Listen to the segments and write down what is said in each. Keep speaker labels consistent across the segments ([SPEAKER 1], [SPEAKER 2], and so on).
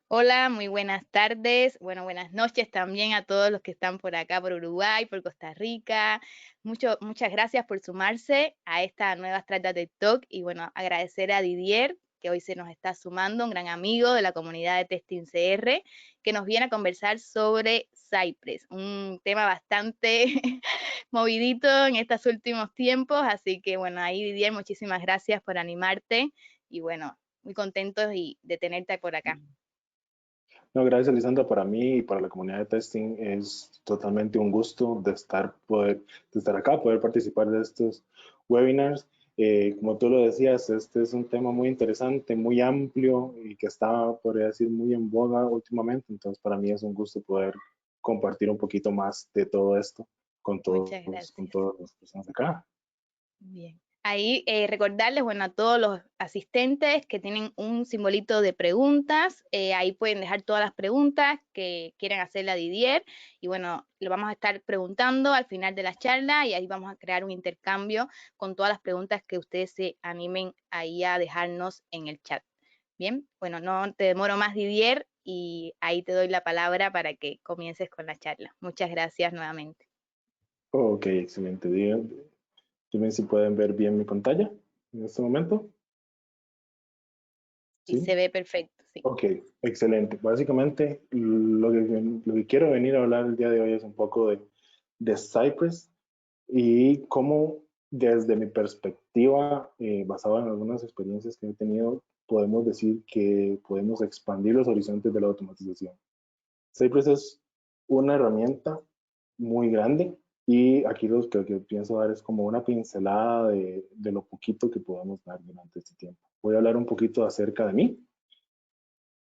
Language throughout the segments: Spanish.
[SPEAKER 1] Hola, muy buenas tardes, bueno, buenas noches también a todos los que están por acá, por Uruguay, por Costa Rica. Muchas gracias por sumarse a esta nueva Strata de Talk y bueno, agradecer a Didier, que hoy se nos está sumando, un gran amigo de la comunidad de Testing CR, que nos viene a conversar sobre Cypress, un tema bastante movidito en estos últimos tiempos, así que bueno, ahí Didier, muchísimas gracias por animarte y bueno, muy contentos de tenerte por acá.
[SPEAKER 2] No, gracias, Lisandra. Para mí y para la comunidad de testing es totalmente un gusto de estar acá, poder participar de estos webinars. Como tú lo decías, este es un tema muy interesante, muy amplio y que está, podría decir, muy en boga últimamente. Entonces, para mí es un gusto poder compartir un poquito más de todo esto
[SPEAKER 1] Muchas
[SPEAKER 2] con
[SPEAKER 1] gracias.
[SPEAKER 2] todas las personas acá.
[SPEAKER 1] Bien. Ahí recordarles, bueno, a todos los asistentes que tienen un simbolito de preguntas, ahí pueden dejar todas las preguntas que quieran hacerle a Didier y bueno, lo vamos a estar preguntando al final de la charla y ahí vamos a crear un intercambio con todas las preguntas que ustedes se animen ahí a dejarnos en el chat. Bien, bueno, no te demoro más, Didier, y ahí te doy la palabra para que comiences con la charla. Muchas gracias nuevamente.
[SPEAKER 2] Ok, excelente. Dime si pueden ver bien mi pantalla en este momento.
[SPEAKER 1] Y se
[SPEAKER 2] ¿Sí?
[SPEAKER 1] ve perfecto, sí.
[SPEAKER 2] Ok, excelente. Básicamente, lo que quiero venir a hablar el día de hoy es un poco de Cypress y cómo desde mi perspectiva, basada en algunas experiencias que he tenido, podemos decir que podemos expandir los horizontes de la automatización. Cypress es una herramienta muy grande y aquí lo que pienso dar es como una pincelada de lo poquito que podemos dar durante este tiempo. Voy a hablar un poquito acerca de mí.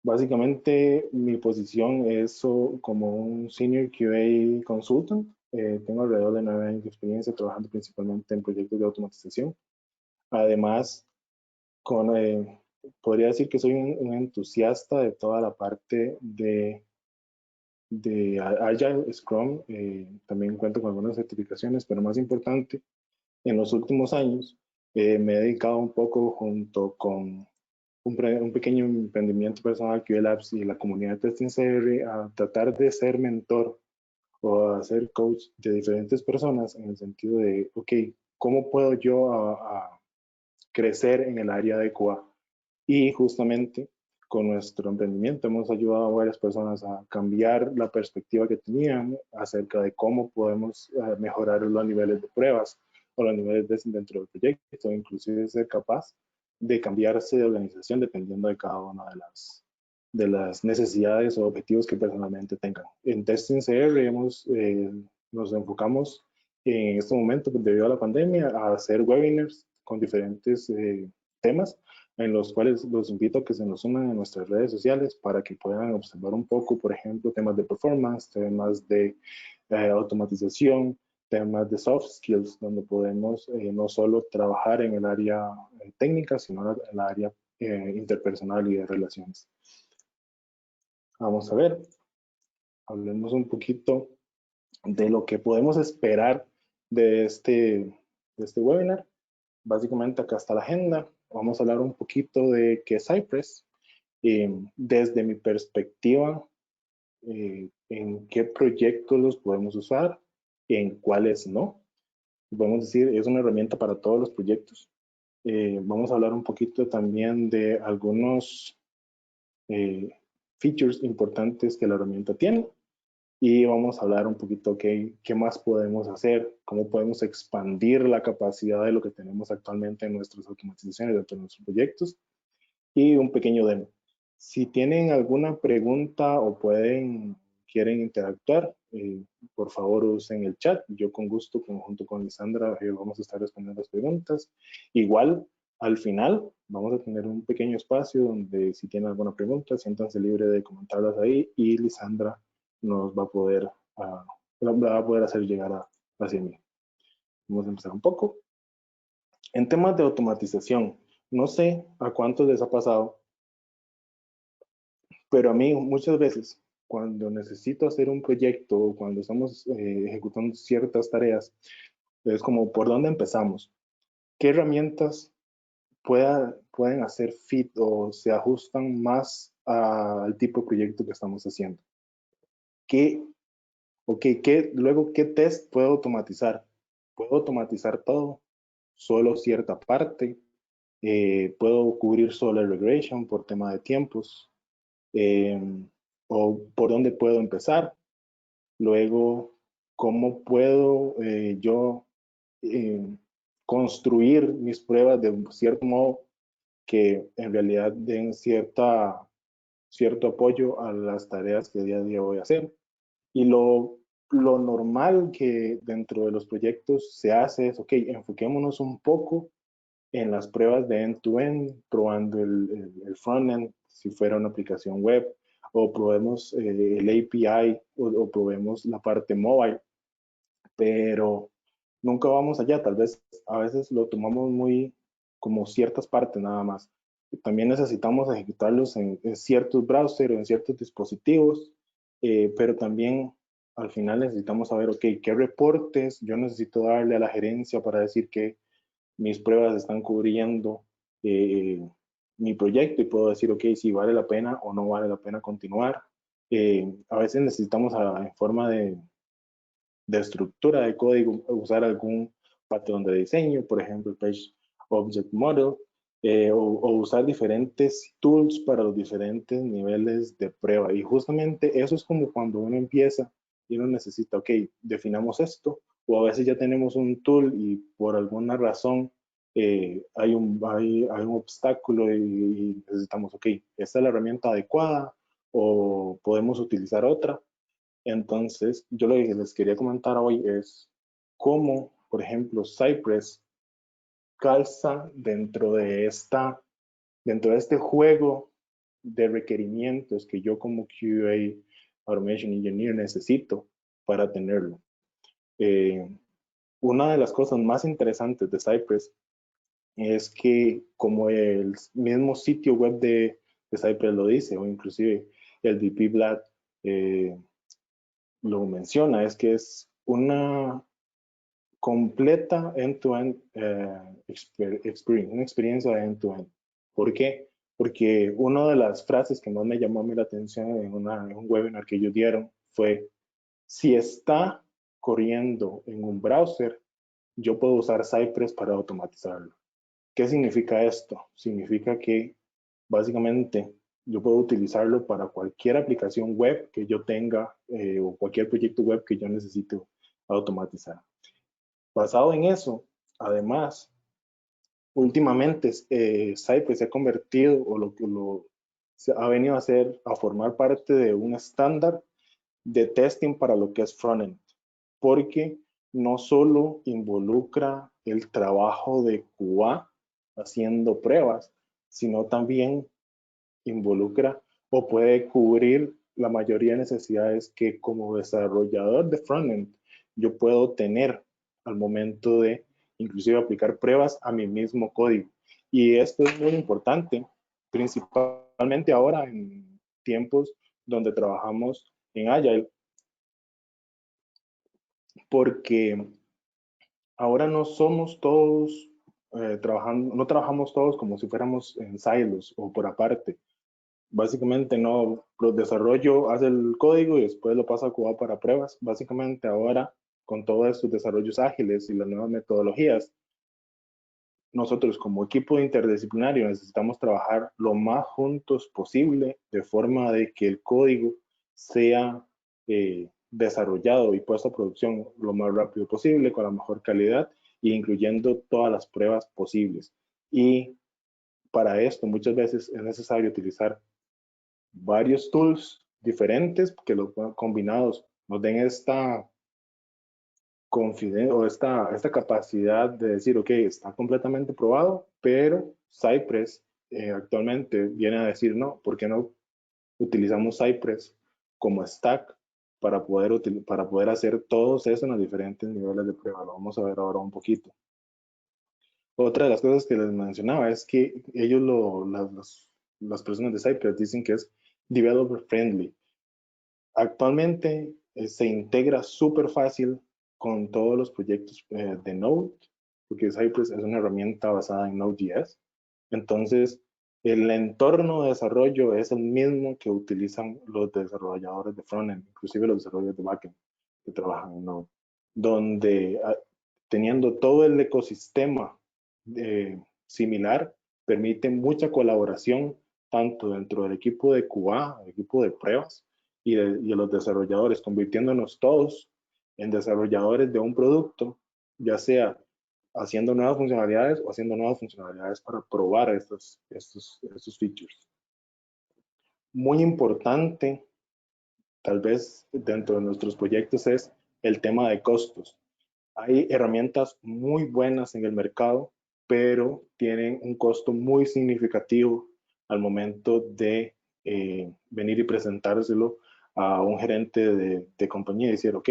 [SPEAKER 2] Básicamente, mi posición es como un Senior QA Consultant. Tengo alrededor de 9 años de experiencia trabajando principalmente en proyectos de automatización. Además, con, podría decir que soy un entusiasta de toda la parte de Agile Scrum. También cuento con algunas certificaciones, pero más importante, en los últimos años me he dedicado un poco junto con un pequeño emprendimiento personal, QA Labs y la comunidad de Testing CR, a tratar de ser mentor o a ser coach de diferentes personas en el sentido de, ok, ¿cómo puedo yo a crecer en el área de QA? Y justamente con nuestro emprendimiento hemos ayudado a varias personas a cambiar la perspectiva que tenían acerca de cómo podemos mejorar los niveles de pruebas o los niveles dentro del proyecto, inclusive ser capaz de cambiarse de organización dependiendo de cada una de las necesidades o objetivos que personalmente tengan. En Testing CR nos enfocamos en este momento, debido a la pandemia, a hacer webinars con diferentes temas en los cuales los invito a que se nos unan en nuestras redes sociales para que puedan observar un poco, por ejemplo, temas de performance, temas de automatización, temas de soft skills, donde podemos no solo trabajar en el área técnica, sino en el área interpersonal y de relaciones. Vamos a ver, hablemos un poquito de lo que podemos esperar de de este webinar. Básicamente acá está la agenda. Vamos a hablar un poquito de qué es Cypress, desde mi perspectiva, en qué proyectos los podemos usar, en cuáles no. Podemos decir, es una herramienta para todos los proyectos. Vamos a hablar un poquito también de algunos eh, features importantes que la herramienta tiene y vamos a hablar un poquito qué más podemos hacer, cómo podemos expandir la capacidad de lo que tenemos actualmente en nuestras automatizaciones dentro de nuestros proyectos y un pequeño demo. Si tienen alguna pregunta o quieren interactuar, por favor usen el chat. Yo con gusto, junto con Lisandra, vamos a estar respondiendo las preguntas. Igual, al final, vamos a tener un pequeño espacio donde si tienen alguna pregunta, siéntanse libre de comentarlas ahí y Lisandra nos va a poder, va a poder hacer llegar hacia mí. Vamos a empezar un poco. En temas de automatización, no sé a cuántos les ha pasado, pero a mí muchas veces, cuando necesito hacer un proyecto o cuando estamos ejecutando ciertas tareas, es como, ¿por dónde empezamos? ¿Qué herramientas pueden hacer fit o se ajustan más al tipo de proyecto que estamos haciendo. Luego, ¿qué test puedo automatizar? Puedo automatizar todo, solo cierta parte. Puedo cubrir solo el regression por tema de tiempos. eh, o por dónde puedo empezar. Luego, ¿cómo puedo yo eh, construir mis pruebas de un cierto modo que en realidad den cierto apoyo a las tareas que día a día voy a hacer? Y lo normal que dentro de los proyectos se hace es, ok, enfoquémonos un poco en las pruebas de end-to-end, probando el frontend, si fuera una aplicación web, o probemos el API, o probemos la parte mobile, pero nunca vamos allá. Tal vez a veces lo tomamos muy como ciertas partes nada más. También necesitamos ejecutarlos en ciertos browsers o en ciertos dispositivos, pero también al final necesitamos saber, ok, qué reportes yo necesito darle a la gerencia para decir que mis pruebas están cubriendo eh, mi proyecto y puedo decir, ok, si vale la pena o no vale la pena continuar. A veces necesitamos en forma de estructura de código usar algún patrón de diseño, por ejemplo, Page Object Model, o usar diferentes tools para los diferentes niveles de prueba. Y justamente eso es como cuando uno empieza y uno necesita, ok, definamos esto, o a veces ya tenemos un tool y por alguna razón hay un obstáculo y necesitamos, ok, esta es la herramienta adecuada o podemos utilizar otra. Entonces, yo lo que les quería comentar hoy es cómo, por ejemplo, Cypress calza dentro de este juego de requerimientos que yo como QA Automation Engineer necesito para tenerlo. Eh, una de las cosas más interesantes de Cypress es que como el mismo sitio web de Cypress lo dice, o inclusive el VP Blatt lo menciona, es que es una completa end-to-end experience, una experiencia de end-to-end. ¿Por qué? Porque una de las frases que más me llamó a mí la atención en un webinar que ellos dieron fue, si está corriendo en un browser, yo puedo usar Cypress para automatizarlo. ¿Qué significa esto? Significa que básicamente yo puedo utilizarlo para cualquier aplicación web que yo tenga o cualquier proyecto web que yo necesite automatizar. Basado en eso, además, últimamente Cypress se ha convertido o se ha venido a formar parte de un estándar de testing para lo que es frontend, porque no solo involucra el trabajo de QA haciendo pruebas, sino también involucra o puede cubrir la mayoría de necesidades que como desarrollador de frontend yo puedo tener al momento de inclusive aplicar pruebas a mi mismo código. Y esto es muy importante, principalmente ahora en tiempos donde trabajamos en Agile, porque ahora no somos todos trabajando, no trabajamos todos como si fuéramos en silos o por aparte. Básicamente no, los desarrollo, hace el código y después lo pasa a Cuba para pruebas. Básicamente ahora, con todos estos desarrollos ágiles y las nuevas metodologías, nosotros como equipo interdisciplinario necesitamos trabajar lo más juntos posible de forma de que el código sea desarrollado y puesto a producción lo más rápido posible, con la mejor calidad e incluyendo todas las pruebas posibles. Y para esto muchas veces es necesario utilizar varios tools diferentes que los combinados nos den esta confidencia o esta capacidad de decir, ok, está completamente probado, pero Cypress actualmente viene a decir, no, ¿por qué no utilizamos Cypress como stack para poder hacer todos eso en los diferentes niveles de prueba? Lo vamos a ver ahora un poquito. Otra de las cosas que les mencionaba es que ellos, las personas de Cypress dicen que es developer friendly. Actualmente se integra súper fácil con todos los proyectos de Node, porque Cypress es una herramienta basada en Node.js. Entonces, El entorno de desarrollo es el mismo que utilizan los desarrolladores de frontend, inclusive los desarrolladores de backend que trabajan en Node, donde teniendo todo el ecosistema similar, permite mucha colaboración tanto dentro del equipo de QA, el equipo de pruebas y de los desarrolladores, convirtiéndonos todos en desarrolladores de un producto, ya sea haciendo nuevas funcionalidades o haciendo nuevas funcionalidades para probar estos features. Muy importante, tal vez dentro de nuestros proyectos, es el tema de costos. Hay herramientas muy buenas en el mercado, pero tienen un costo muy significativo al momento de venir y presentárselo a un gerente de compañía y decir, ok,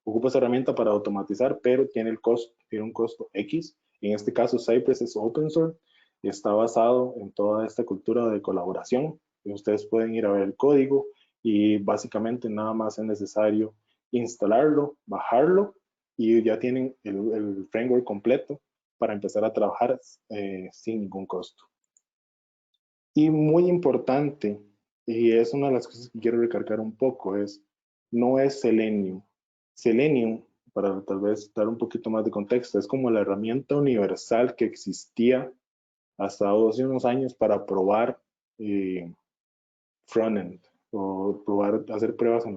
[SPEAKER 2] ocupo esa herramienta para automatizar, pero tiene un costo X. En este caso, Cypress es open source y está basado en toda esta cultura de colaboración. Y ustedes pueden ir a ver el código y básicamente nada más es necesario instalarlo, bajarlo y ya tienen el framework completo para empezar a trabajar sin ningún costo. Y muy importante, y es una de las cosas que quiero recargar un poco, no es Selenium. Selenium, para tal vez dar un poquito más de contexto, es como la herramienta universal que existía hasta hace unos años para probar frontend o hacer pruebas en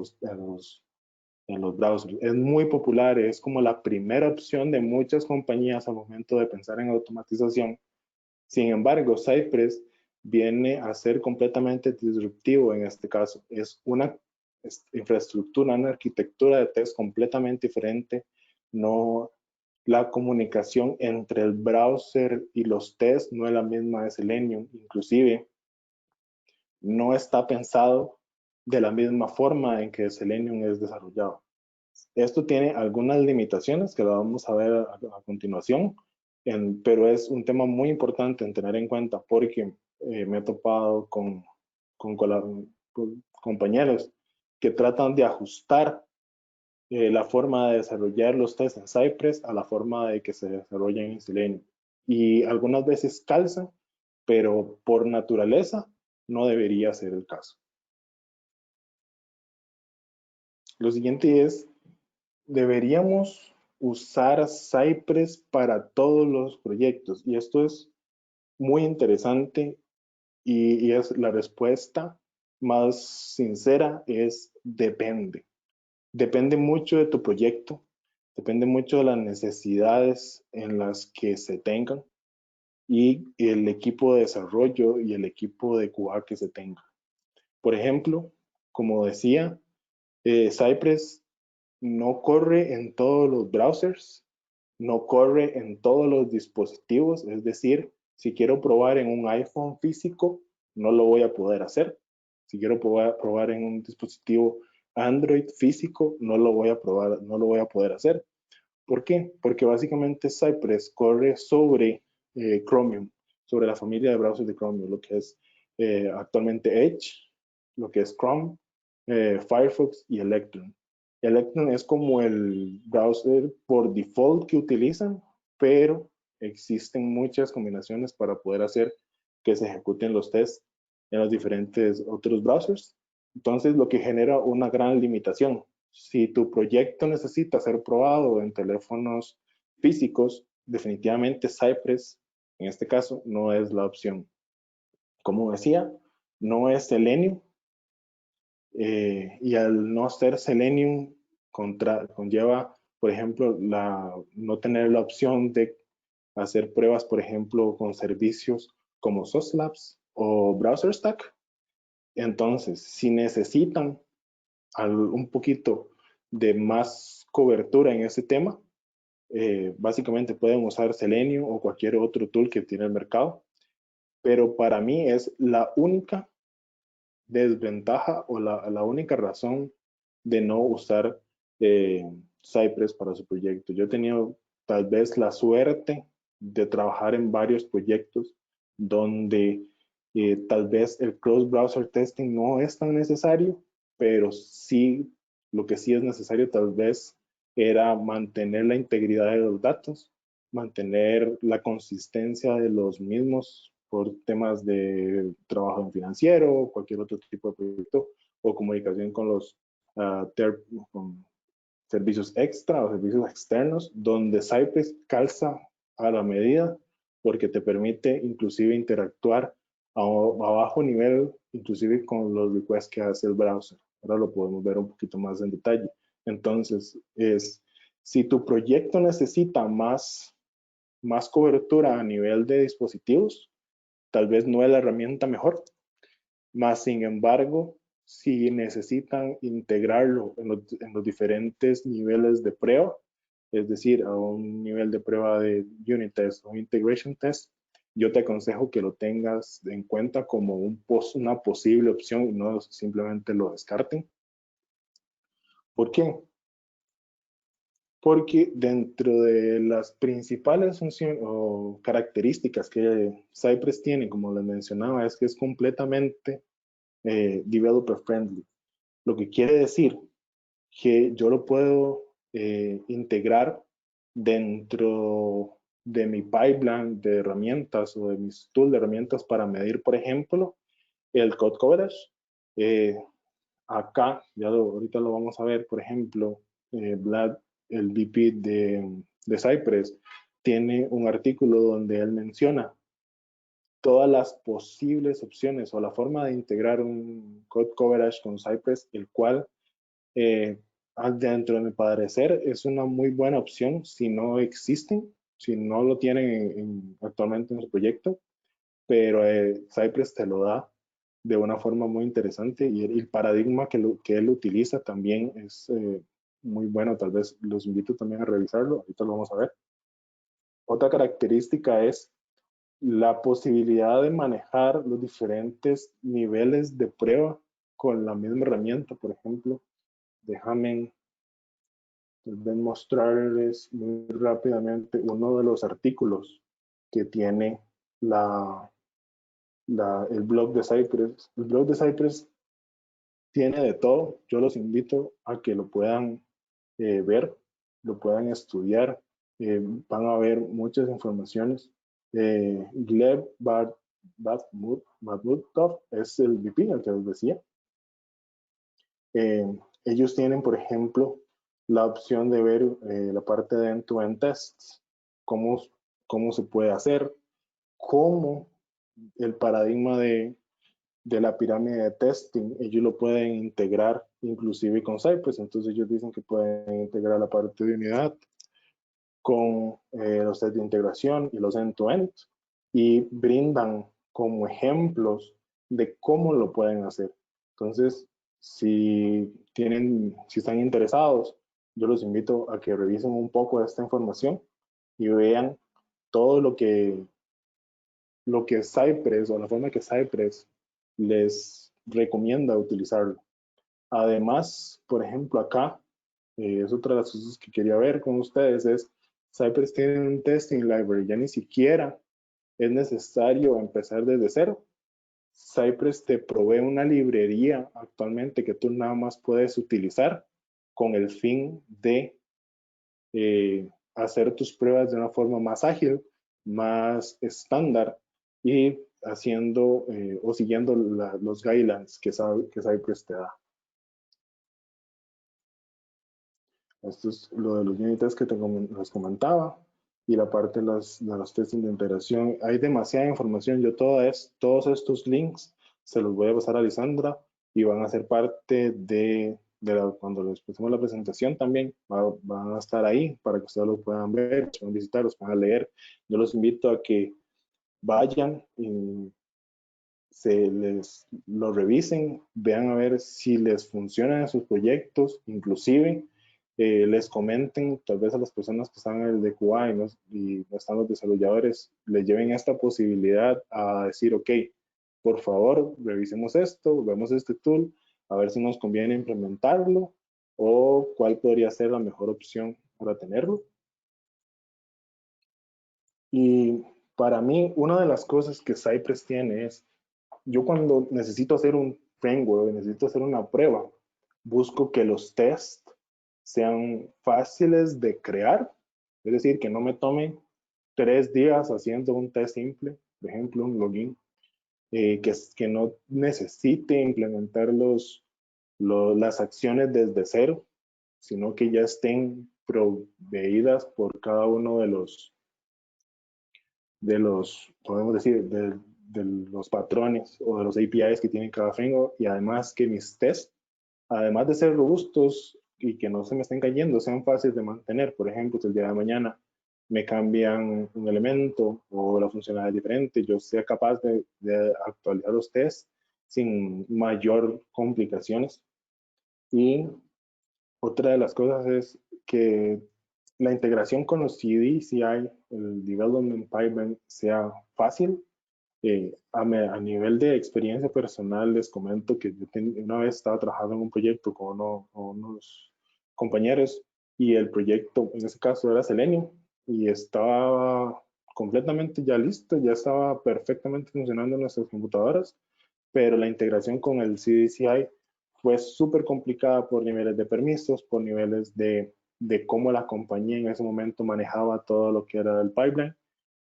[SPEAKER 2] los browsers. Es muy popular, es como la primera opción de muchas compañías al momento de pensar en automatización. Sin embargo, Cypress viene a ser completamente disruptivo en este caso. Es una infraestructura, una arquitectura de test completamente diferente. No, la comunicación entre el browser y los tests no es la misma de Selenium. Inclusive, no está pensado de la misma forma en que Selenium es desarrollado. Esto tiene algunas limitaciones que lo vamos a ver a continuación, pero es un tema muy importante en tener en cuenta porque me he topado con compañeros que tratan de ajustar la forma de desarrollar los tests en Cypress a la forma de que se desarrollan en Selenium. Y algunas veces calzan, pero por naturaleza no debería ser el caso. Lo siguiente es, deberíamos usar Cypress para todos los proyectos. Y esto es muy interesante y es la respuesta más sincera es depende. Depende mucho de tu proyecto, depende mucho de las necesidades en las que se tengan y el equipo de desarrollo y el equipo de QA que se tenga. Por ejemplo, como decía, Cypress no corre en todos los browsers, no corre en todos los dispositivos, es decir, si quiero probar en un iPhone físico, no lo voy a poder hacer. Si quiero probar en un dispositivo Android físico, no lo voy a poder hacer. ¿Por qué? Porque básicamente Cypress corre sobre Chromium, sobre la familia de browsers de Chromium, lo que es actualmente Edge, lo que es Chrome, Firefox y Electron. Electron es como el browser por default que utilizan, pero existen muchas combinaciones para poder hacer que se ejecuten los tests en los diferentes otros browsers. Entonces, lo que genera una gran limitación. Si tu proyecto necesita ser probado en teléfonos físicos, definitivamente Cypress, en este caso, no es la opción. Como decía, no es Selenium, y al no ser Selenium conlleva, por ejemplo, no tener la opción de hacer pruebas, por ejemplo, con servicios como Sauce Labs o BrowserStack. Entonces, si necesitan un poquito de más cobertura en ese tema, básicamente pueden usar Selenium o cualquier otro tool que tiene el mercado, pero para mí es la única desventaja o la única razón de no usar Cypress para su proyecto. Yo he tenido tal vez la suerte de trabajar en varios proyectos donde tal vez el cross-browser testing no es tan necesario, pero sí, lo que sí es necesario tal vez era mantener la integridad de los datos, mantener la consistencia de los mismos por temas de trabajo en financiero, cualquier otro tipo de proyecto, o comunicación con los con servicios extra o servicios externos, donde Cypress calza a la medida porque te permite inclusive interactuar a bajo nivel, inclusive con los requests que hace el browser. Ahora lo podemos ver un poquito más en detalle. Entonces, si tu proyecto necesita más cobertura a nivel de dispositivos, tal vez no es la herramienta mejor, más sin embargo, si necesitan integrarlo en los diferentes niveles de prueba, es decir, a un nivel de prueba de unit test o integration test, yo te aconsejo que lo tengas en cuenta como una posible opción y no simplemente lo descarten. ¿Por qué? Porque dentro de las principales funciones o características que Cypress tiene, como les mencionaba, es que es completamente developer friendly. Lo que quiere decir que yo lo puedo integrar dentro de mi pipeline de herramientas o de mis tools de herramientas para medir, por ejemplo, el code coverage. Acá, ahorita lo vamos a ver, por ejemplo, Vlad, el VP de Cypress, tiene un artículo donde él menciona todas las posibles opciones o la forma de integrar un code coverage con Cypress, el cual dentro de mi parecer es una muy buena opción si no existen, si no lo tienen actualmente en su proyecto, pero Cypress te lo da de una forma muy interesante y el paradigma que él utiliza también es muy bueno. Tal vez los invito también a revisarlo, ahorita lo vamos a ver. Otra característica es la posibilidad de manejar los diferentes niveles de prueba con la misma herramienta. Por ejemplo, déjame mostrarles muy rápidamente uno de los artículos que tiene el blog de Cypress. El blog de Cypress tiene de todo. Yo los invito a que lo puedan ver, lo puedan estudiar. Van a ver muchas informaciones. Gleb Badmutov es el VP, el que les decía. Ellos tienen, por ejemplo, la opción de ver la parte de end-to-end tests, cómo se puede hacer, cómo el paradigma de la pirámide de testing, ellos lo pueden integrar inclusive con Cypress. Entonces ellos dicen que pueden integrar la parte de unidad con los test de integración y los end-to-end y brindan como ejemplos de cómo lo pueden hacer. Entonces, si están interesados, yo los invito a que revisen un poco de esta información y vean todo lo que Cypress o la forma que Cypress les recomienda utilizarlo. Además, por ejemplo, acá, es otra de las cosas que quería ver con ustedes, es Cypress tiene un testing library, ya ni siquiera es necesario empezar desde cero. Cypress te provee una librería actualmente que tú nada más puedes utilizar con el fin de hacer tus pruebas de una forma más ágil, más estándar y haciendo o siguiendo los guidelines que Cypress te da. Esto es lo de los unit tests que les comentaba y la parte de los testing de integración. Hay demasiada información. Yo todos estos links se los voy a pasar a Lisandra y van a ser parte cuando les pasemos la presentación también. Van a estar ahí para que ustedes los puedan ver, puedan visitar, los puedan leer. Yo los invito a que vayan y lo revisen, vean a ver si les funcionan en sus proyectos, inclusive les comenten, tal vez a las personas que están en el DQA y no están los desarrolladores, les lleven esta posibilidad a decir, ok, por favor, revisemos esto, vemos este tool, a ver si nos conviene implementarlo o cuál podría ser la mejor opción para tenerlo. Y para mí, una de las cosas que Cypress tiene es, yo cuando necesito hacer un framework, necesito hacer una prueba, busco que los tests sean fáciles de crear, es decir, que no me tomen 3 días haciendo un test simple, por ejemplo, un login, que no necesite implementar las acciones desde cero, sino que ya estén proveídas por cada uno podemos decir, de los patrones o de los APIs que tiene cada framework, y además que mis tests, además de ser robustos y que no se me estén cayendo, sean fáciles de mantener. Por ejemplo, si el día de mañana me cambian un elemento o la funcionalidad es diferente, yo sea capaz de actualizar los tests sin mayor complicaciones. Y otra de las cosas es que la integración con los CD, CI, el Development Pipeline sea fácil. A nivel de experiencia personal, les comento que yo una vez estaba trabajando en un proyecto con unos compañeros, y el proyecto en ese caso era Selenium, y estaba completamente ya listo, ya estaba perfectamente funcionando en nuestras computadoras, pero la integración con el CDCI fue súper complicada por niveles de permisos, por niveles de cómo la compañía en ese momento manejaba todo lo que era el pipeline,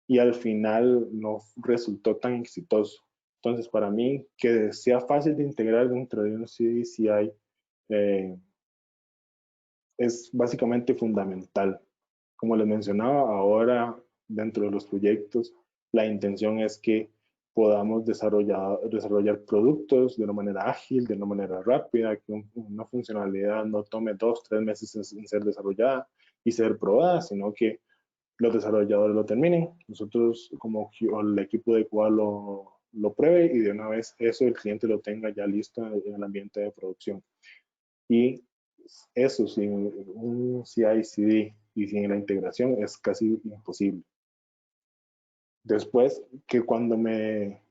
[SPEAKER 2] y al final no resultó tan exitoso. Entonces, para mí, que sea fácil de integrar dentro de un CDCI es básicamente fundamental. Como les mencionaba, ahora dentro de los proyectos, la intención es que podamos desarrollar productos de una manera ágil, de una manera rápida, que una funcionalidad no tome 2, 3 meses en ser desarrollada y ser probada, sino que los desarrolladores lo terminen, nosotros como el equipo de QA lo pruebe, y de una vez eso el cliente lo tenga ya listo en el ambiente de producción. Y eso sin un CI/CD y sin la integración es casi imposible. Después, que cuando me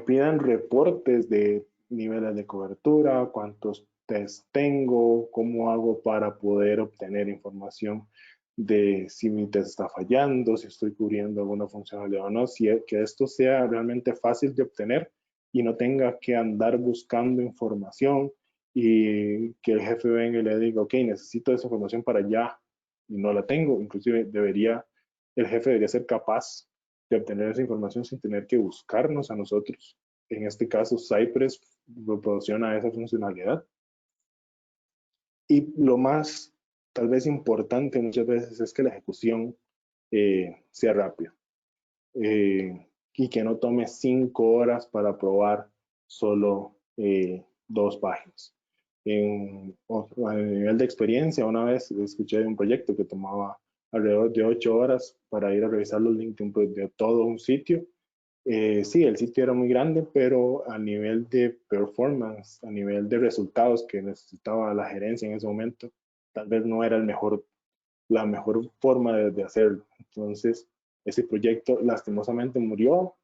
[SPEAKER 2] pidan reportes de niveles de cobertura, cuántos tests tengo, cómo hago para poder obtener información de si mi test está fallando, si estoy cubriendo alguna funcionalidad o no, que esto sea realmente fácil de obtener y no tenga que andar buscando información, y que el jefe venga y le diga, ok, necesito esa información para allá y no la tengo. Inclusive el jefe debería ser capaz de obtener esa información sin tener que buscarnos a nosotros. En este caso, Cypress proporciona esa funcionalidad. Y lo más, tal vez importante muchas veces, es que la ejecución sea rápida, y que no tome 5 horas para probar solo 2 páginas. A nivel de experiencia, una vez escuché de un proyecto que tomaba alrededor de 8 horas para ir a revisar los links de todo un sitio. Sí, el sitio era muy grande, pero a nivel de performance, a nivel de resultados que necesitaba la gerencia en ese momento, tal vez no era la mejor forma de hacerlo. Entonces, ese proyecto lastimosamente murió,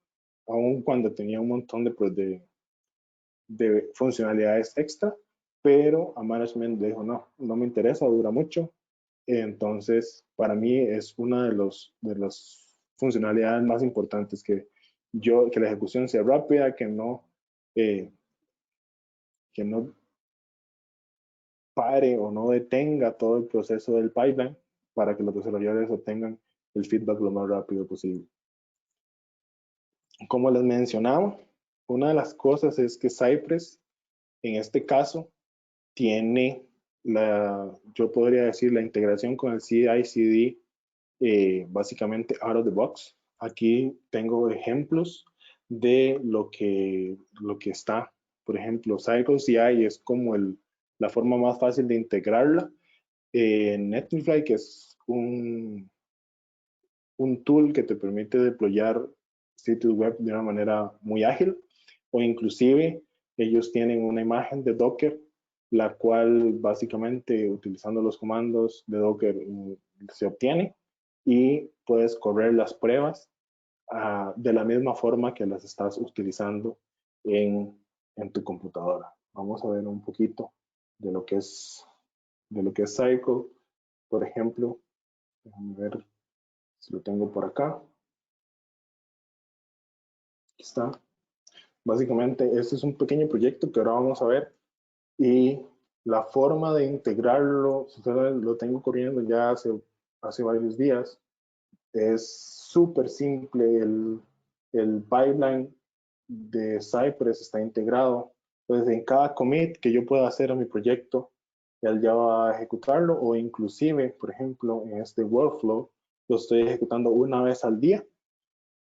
[SPEAKER 2] aun cuando tenía un montón de funcionalidades extra, pero a management le dijo, no, no me interesa, dura mucho. Entonces, para mí es una de las funcionalidades más importantes, que la ejecución sea rápida, eh, que no pare o no detenga todo el proceso del pipeline, para que los desarrolladores obtengan el feedback lo más rápido posible. Como les mencionaba, una de las cosas es que Cypress, en este caso, tiene yo podría decir, la integración con el CI/CD básicamente out of the box. Aquí tengo ejemplos de lo que está. Por ejemplo, Cycle CI es como la forma más fácil de integrarla. Netlify, que es un tool que te permite deployar sitios web de una manera muy ágil, o inclusive ellos tienen una imagen de Docker, la cual básicamente utilizando los comandos de Docker se obtiene, y puedes correr las pruebas de la misma forma que las estás utilizando en tu computadora. Vamos a ver un poquito de lo que es Cycle, por ejemplo. Déjame ver si lo tengo por acá. Aquí está. Básicamente, este es un pequeño proyecto que ahora vamos a ver, y la forma de integrarlo, lo tengo corriendo ya hace varios días. Es súper simple, el pipeline de Cypress está integrado. Entonces, en cada commit que yo pueda hacer a mi proyecto, él ya va a ejecutarlo, o inclusive, por ejemplo, en este workflow, lo estoy ejecutando una vez al día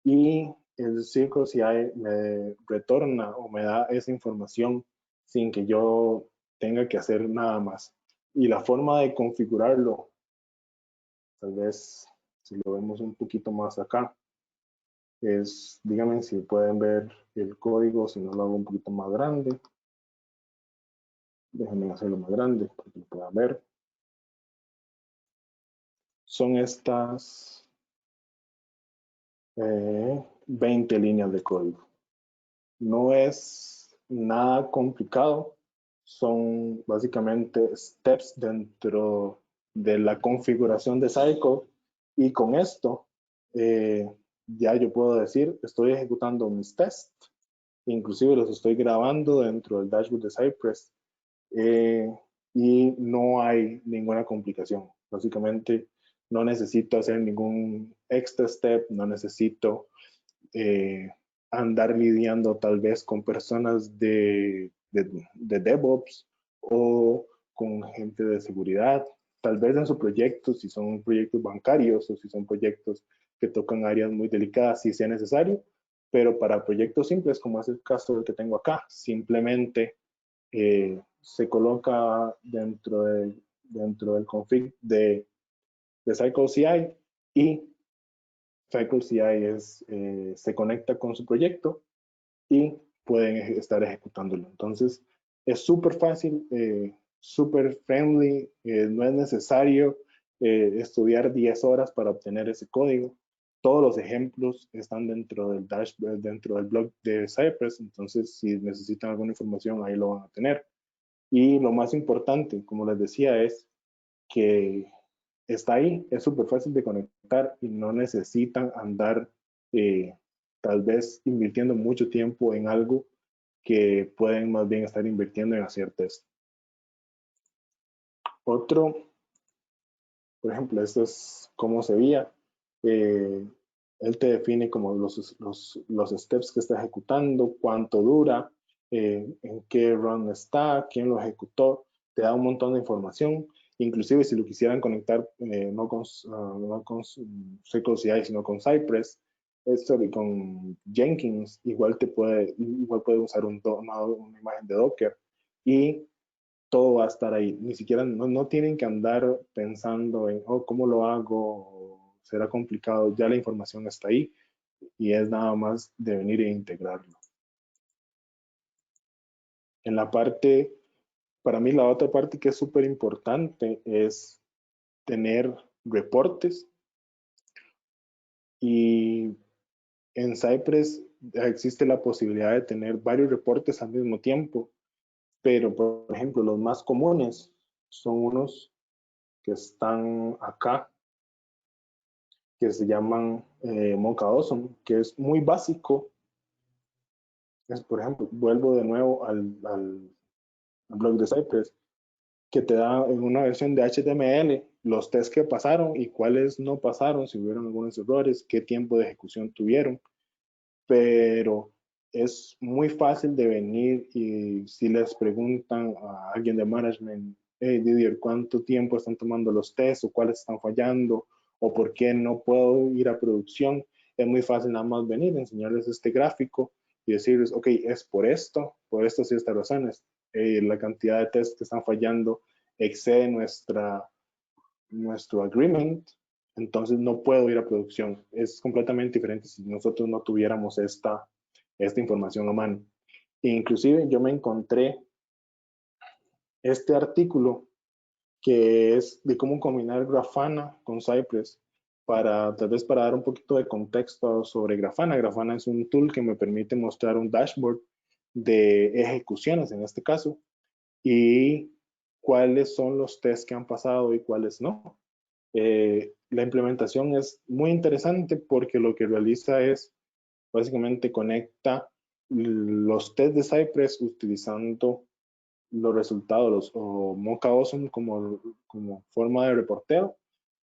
[SPEAKER 2] y el Circle CI me retorna o me da esa información sin que yo tenga que hacer nada más. Y la forma de configurarlo, tal vez si lo vemos un poquito más acá, es, díganme si pueden ver el código, si no lo hago un poquito más grande. Déjenme hacerlo más grande para que lo puedan ver. Son estas 20 líneas de código. No es nada complicado. Son básicamente steps dentro de la configuración de Cycle. Y con esto, ya yo puedo decir, estoy ejecutando mis tests. Inclusive los estoy grabando dentro del dashboard de Cypress. Y no hay ninguna complicación. Básicamente, no necesito hacer ningún extra step, no necesito andar lidiando tal vez con personas de DevOps o con gente de seguridad. Tal vez en su proyecto, si son proyectos bancarios o si son proyectos que tocan áreas muy delicadas, si sea necesario, pero para proyectos simples, como es el caso del que tengo acá, simplemente se coloca dentro del config de Cycle CI y Cycle CI se conecta con su proyecto y pueden estar ejecutándolo. Entonces, es súper fácil, súper friendly, no es necesario estudiar 10 horas para obtener ese código. Todos los ejemplos están dentro del dashboard, dentro del blog de Cypress, entonces si necesitan alguna información ahí lo van a tener. Y lo más importante, como les decía, es que está ahí, es súper fácil de conectar y no necesitan andar eh, tal vez invirtiendo mucho tiempo en algo que pueden más bien estar invirtiendo en hacer test. Otro, por ejemplo, esto es cómo se veía. Él te define como los steps que está ejecutando, cuánto dura, en qué run está, quién lo ejecutó, te da un montón de información. Inclusive si lo quisieran conectar no con SQL CI, sino con Cypress, sorry, con Jenkins, igual puede usar una imagen de Docker y todo va a estar ahí. Ni siquiera, no tienen que andar pensando en, oh, ¿cómo lo hago? Será complicado. Ya la información está ahí y es nada más de venir e integrarlo. En la parte, para mí la otra parte que es súper importante es tener reportes y en Cypress existe la posibilidad de tener varios reportes al mismo tiempo, pero por ejemplo los más comunes son unos que están acá, que se llaman Mocha Awesome, que es muy básico. Es, por ejemplo, vuelvo de nuevo al blog de Cypress, que te da en una versión de HTML los tests que pasaron y cuáles no pasaron, si hubieron algunos errores, qué tiempo de ejecución tuvieron, pero es muy fácil de venir y si les preguntan a alguien de management, hey Didier, ¿cuánto tiempo están tomando los tests o cuáles están fallando o por qué no puedo ir a producción? Es muy fácil nada más venir, enseñarles este gráfico y decirles, ok, es por estas y estas razones. La cantidad de tests que están fallando excede nuestro agreement, entonces no puedo ir a producción. Es completamente diferente si nosotros no tuviéramos esta información a mano. E inclusive yo me encontré este artículo que es de cómo combinar Grafana con Cypress tal vez para dar un poquito de contexto sobre Grafana. Grafana es un tool que me permite mostrar un dashboard de ejecuciones en este caso y cuáles son los tests que han pasado y cuáles no. La implementación es muy interesante porque lo que realiza es básicamente conecta los tests de Cypress utilizando los resultados o Mocha Awesome como forma de reporteo,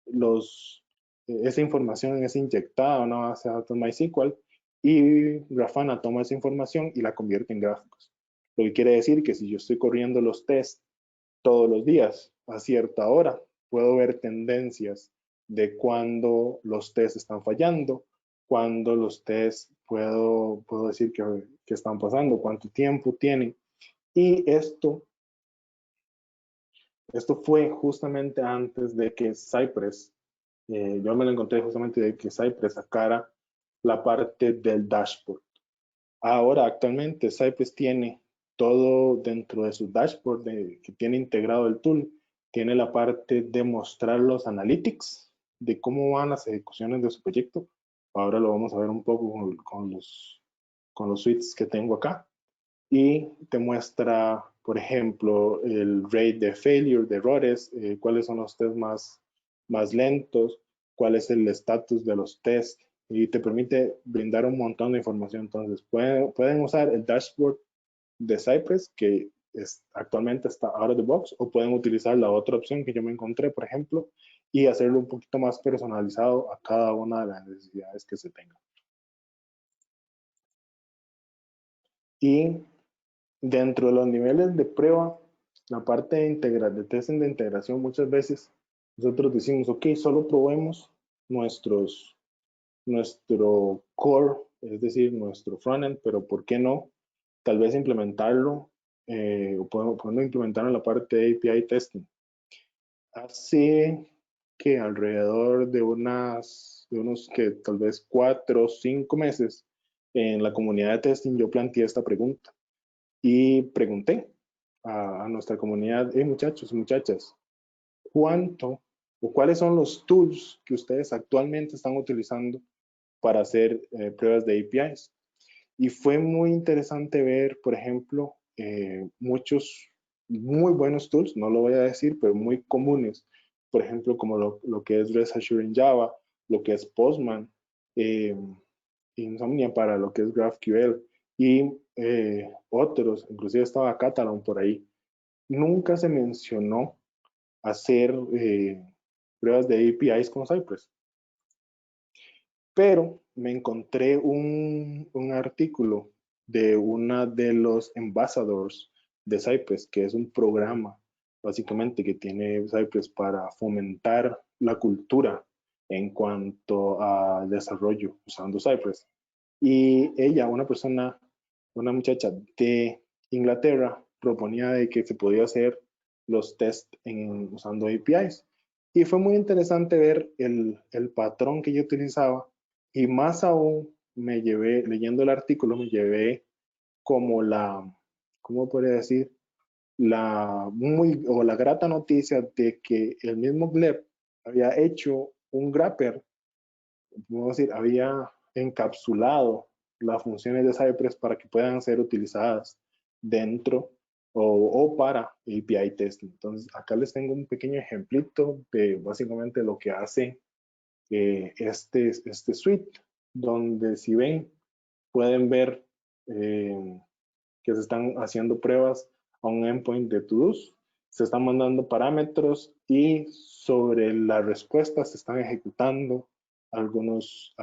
[SPEAKER 2] los esa información es inyectada a una base de datos MySQL y Grafana toma esa información y la convierte en gráficos. Lo que quiere decir que si yo estoy corriendo los tests todos los días a cierta hora, puedo ver tendencias de cuándo los tests están fallando, cuándo los tests puedo decir que están pasando, cuánto tiempo tienen. Y esto fue justamente antes de que Cypress, yo me lo encontré justamente de que Cypress sacara la parte del dashboard. Ahora, actualmente, Cypress tiene todo dentro de su dashboard que tiene integrado el tool. Tiene la parte de mostrar los analytics de cómo van las ejecuciones de su proyecto. Ahora lo vamos a ver un poco con los suites que tengo acá. Y te muestra, por ejemplo, el rate de failure, de errores, cuáles son los tests más lentos, cuál es el estatus de los tests, y te permite brindar un montón de información. Entonces, pueden usar el dashboard de Cypress, que actualmente está out of the box, o pueden utilizar la otra opción que yo me encontré, por ejemplo, y hacerlo un poquito más personalizado a cada una de las necesidades que se tengan. Y dentro de los niveles de prueba, la parte de testing de integración, muchas veces nosotros decimos, ok, solo probemos nuestro core, es decir, nuestro frontend, pero ¿por qué no? Tal vez implementarlo, o podemos implementarlo en la parte de API testing. Hace que alrededor de unos que tal vez 4 o 5 meses, en la comunidad de testing yo planteé esta pregunta y pregunté a nuestra comunidad, muchachos y muchachas, ¿cuánto o cuáles son los tools que ustedes actualmente están utilizando para hacer pruebas de APIs? Y fue muy interesante ver, por ejemplo, muchos muy buenos tools, no lo voy a decir, pero muy comunes, por ejemplo, como lo que es REST Assured en Java, lo que es Postman, Insomnia para lo que es GraphQL y otros, inclusive estaba Catalan por ahí. Nunca se mencionó hacer pruebas de APIs con Cypress, pero me encontré un artículo de una de los ambassadors de Cypress, que es un programa básicamente que tiene Cypress para fomentar la cultura en cuanto al desarrollo usando Cypress. Y ella, una muchacha de Inglaterra, proponía de que se podía hacer los tests usando APIs. Y fue muy interesante ver el patrón que yo utilizaba, y más aún leyendo el artículo, me llevé como ¿cómo podría decir? La grata noticia de que el mismo Gleb había hecho un wrapper, podemos decir, había encapsulado las funciones de Cypress para que puedan ser utilizadas dentro o para API testing. Entonces, acá les tengo un pequeño ejemplito de básicamente lo que hace este suite, donde si ven, pueden ver que se están haciendo pruebas a un endpoint de todos, se están mandando parámetros y sobre las respuestas se están ejecutando algunos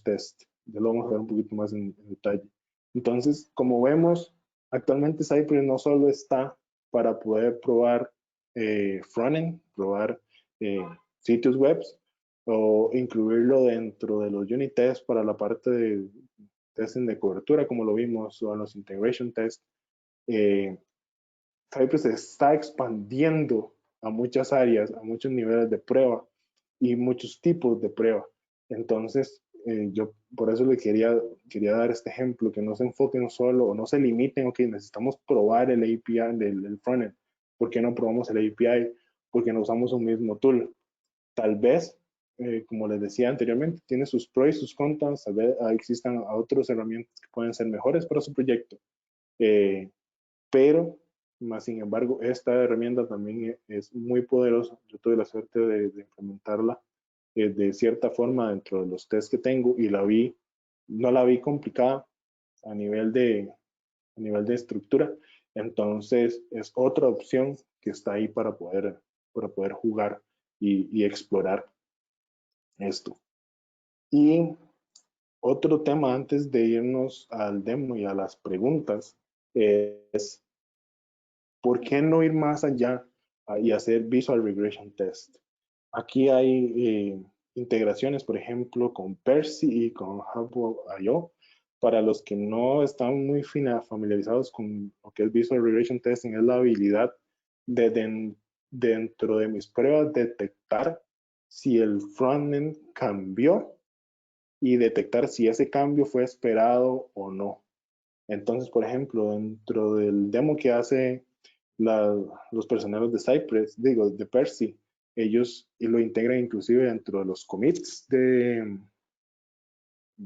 [SPEAKER 2] tests. Ya lo vamos a ver un poquito más en detalle. Entonces, como vemos, actualmente Cypress no solo está para poder probar frontend, probar sitios web, o incluirlo dentro de los unit tests para la parte de testing de cobertura, como lo vimos, o en los integration tests. Cypress se está expandiendo a muchas áreas, a muchos niveles de prueba y muchos tipos de prueba. Entonces, yo por eso le quería dar este ejemplo, que no se enfoquen solo o no se limiten, ok, necesitamos probar el API del frontend. ¿Por qué no probamos el API? Porque no usamos un mismo tool. Tal vez, como les decía anteriormente, tiene sus pros y sus contras, tal vez existan otras herramientas que pueden ser mejores para su proyecto. Pero, más sin embargo, esta herramienta también es muy poderosa. Yo tuve la suerte de implementarla de cierta forma dentro de los tests que tengo, y no la vi complicada a nivel de estructura. Entonces, es otra opción que está ahí para poder jugar y explorar esto. Y otro tema antes de irnos al demo y a las preguntas es, ¿por qué no ir más allá y hacer Visual Regression Test? Aquí hay integraciones, por ejemplo, con Percy y con Hub.io. Para los que no están muy familiarizados con lo que es Visual Regression Testing, es la habilidad de dentro de mis pruebas detectar si el frontend cambió y detectar si ese cambio fue esperado o no. Entonces, por ejemplo, dentro del demo que hace los personeros de Cypress, digo, de Percy, ellos lo integran inclusive dentro de los commits de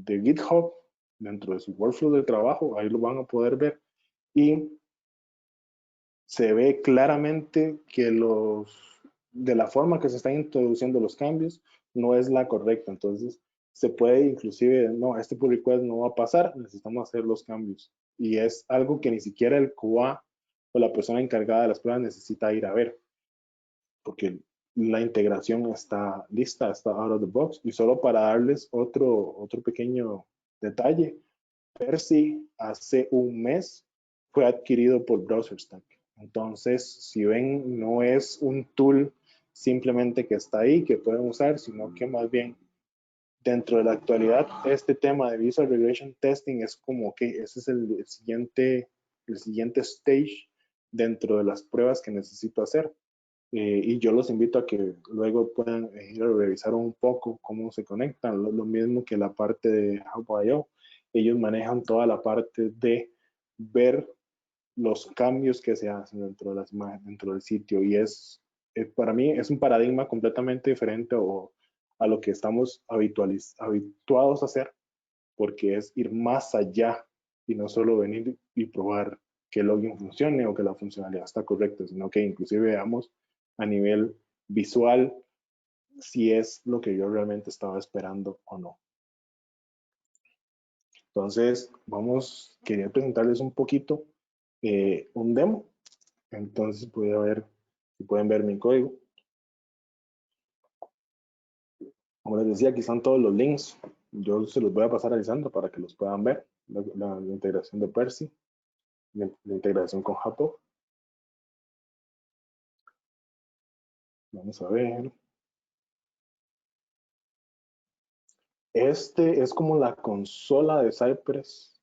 [SPEAKER 2] GitHub, dentro de su workflow de trabajo, ahí lo van a poder ver. Y se ve claramente que de la forma que se están introduciendo los cambios no es la correcta. Entonces, se puede inclusive, no, este pull request no va a pasar, necesitamos hacer los cambios. Y es algo que ni siquiera el QA o la persona encargada de las pruebas necesita ir a ver, porque la integración está lista, está out of the box. Y solo para darles otro pequeño detalle, Percy hace un mes fue adquirido por BrowserStack. Entonces, si ven, no es un tool simplemente que está ahí, que pueden usar, sino que más bien dentro de la actualidad, este tema de Visual Regression Testing es como que ese es el siguiente stage dentro de las pruebas que necesito hacer. Y yo los invito a que luego puedan ir a revisar un poco cómo se conectan, lo mismo que la parte de Hub.io. Ellos manejan toda la parte de ver los cambios que se hacen dentro de las imágenes, dentro del sitio, y para mí es un paradigma completamente diferente a lo que estamos habituados a hacer, porque es ir más allá y no solo venir y probar que el login funcione o que la funcionalidad está correcta, sino que inclusive veamos a nivel visual si es lo que yo realmente estaba esperando o no. Entonces, quería presentarles un poquito un demo. Entonces voy a ver si pueden ver mi código. Como les decía, aquí están todos los links. Yo se los voy a pasar a Lisandra para que los puedan ver. La integración de Percy, la integración con Japo. Vamos a ver. Este es como la consola de Cypress.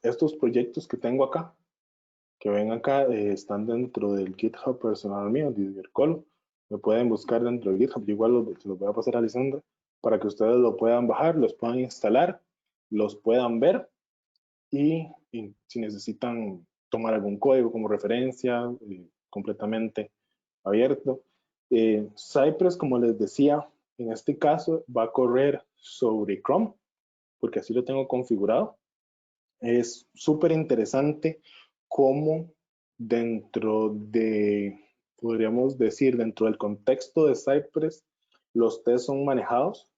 [SPEAKER 2] Estos proyectos que tengo acá, que ven acá, están dentro del GitHub personal mío, Colo. Me pueden buscar dentro del GitHub. Yo igual se los voy a pasar a Lisandra para que ustedes lo puedan bajar, los puedan instalar, los puedan ver y si necesitan tomar algún código como referencia, completamente abierto. Cypress, como les decía, en este caso va a correr sobre Chrome, porque así lo tengo configurado. Es súper interesante cómo dentro podríamos decir, dentro del contexto de Cypress, los tests son manejados.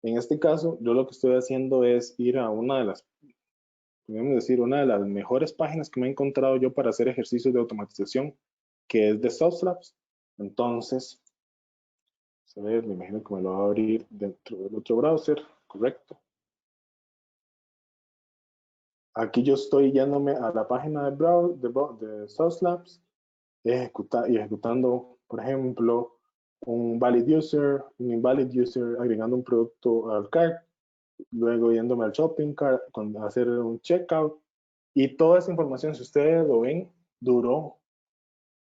[SPEAKER 2] En este caso, yo lo que estoy haciendo es ir a podríamos decir, una de las mejores páginas que me he encontrado yo para hacer ejercicios de automatización, que es de SoftLabs. Entonces, a ver, me imagino que me lo va a abrir dentro del otro browser, correcto. Aquí yo estoy yéndome a la página de SoftLabs y ejecutando, por ejemplo, un valid user, un invalid user, agregando un producto al cart, luego yéndome al shopping cart, hacer un checkout, y toda esa información, si ustedes lo ven, duró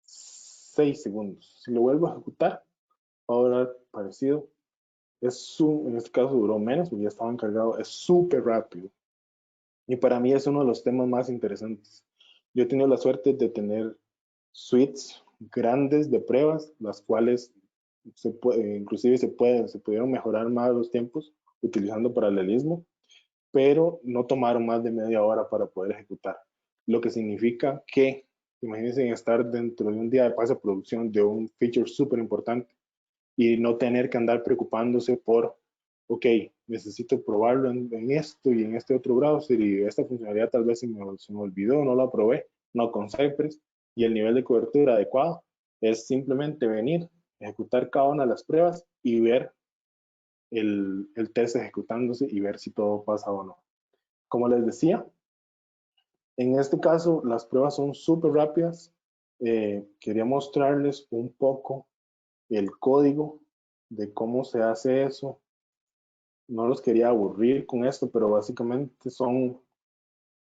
[SPEAKER 2] 6 segundos. Si lo vuelvo a ejecutar, va a durar parecido. En este caso duró menos porque ya estaba encargado. Es súper rápido. Y para mí es uno de los temas más interesantes. Yo he tenido la suerte de tener suites grandes de pruebas, las cuales inclusive se pudieron mejorar más los tiempos utilizando paralelismo, pero no tomaron más de media hora para poder ejecutar. Lo que significa que, imagínense estar dentro de un día de pase de producción de un feature súper importante y no tener que andar preocupándose por, ok, necesito probarlo en esto y en este otro browser y esta funcionalidad tal vez se me olvidó, no la probé, no con Cypress, y el nivel de cobertura adecuado es simplemente venir, ejecutar cada una de las pruebas y ver el test ejecutándose y ver si todo pasa o no. Como les decía, en este caso las pruebas son súper rápidas. Quería mostrarles un poco el código de cómo se hace eso. No los quería aburrir con esto, pero básicamente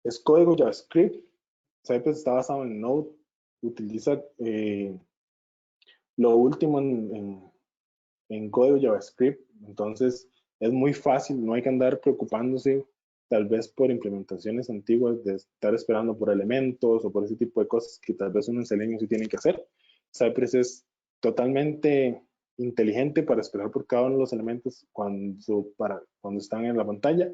[SPEAKER 2] es código JavaScript. Cypress está basado en Node, utiliza lo último en código JavaScript, entonces es muy fácil, no hay que andar preocupándose tal vez por implementaciones antiguas de estar esperando por elementos o por ese tipo de cosas que tal vez uno en Selenium sí tiene que hacer. Cypress es totalmente inteligente para esperar por cada uno de los elementos cuando están en la pantalla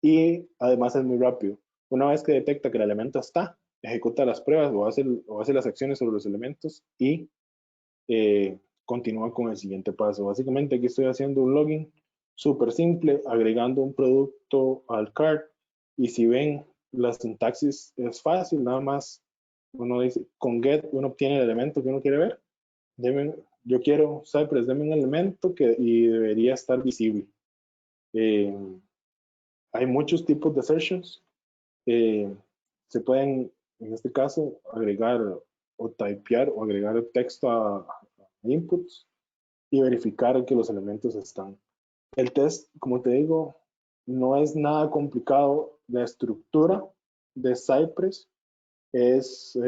[SPEAKER 2] y además es muy rápido. Una vez que detecta que el elemento está, ejecuta las pruebas o hace las acciones sobre los elementos y continúa con el siguiente paso. Básicamente aquí estoy haciendo un login súper simple, agregando un producto al cart y si ven la sintaxis es fácil, nada más uno dice con get uno obtiene el elemento que uno quiere ver. Yo quiero Cypress, deme un elemento y debería estar visible. Eh, hay muchos tipos de assertions. Se pueden, en este caso, agregar o typear o agregar texto a inputs y verificar que los elementos están. El test, como te digo, no es nada complicado. La estructura de Cypress es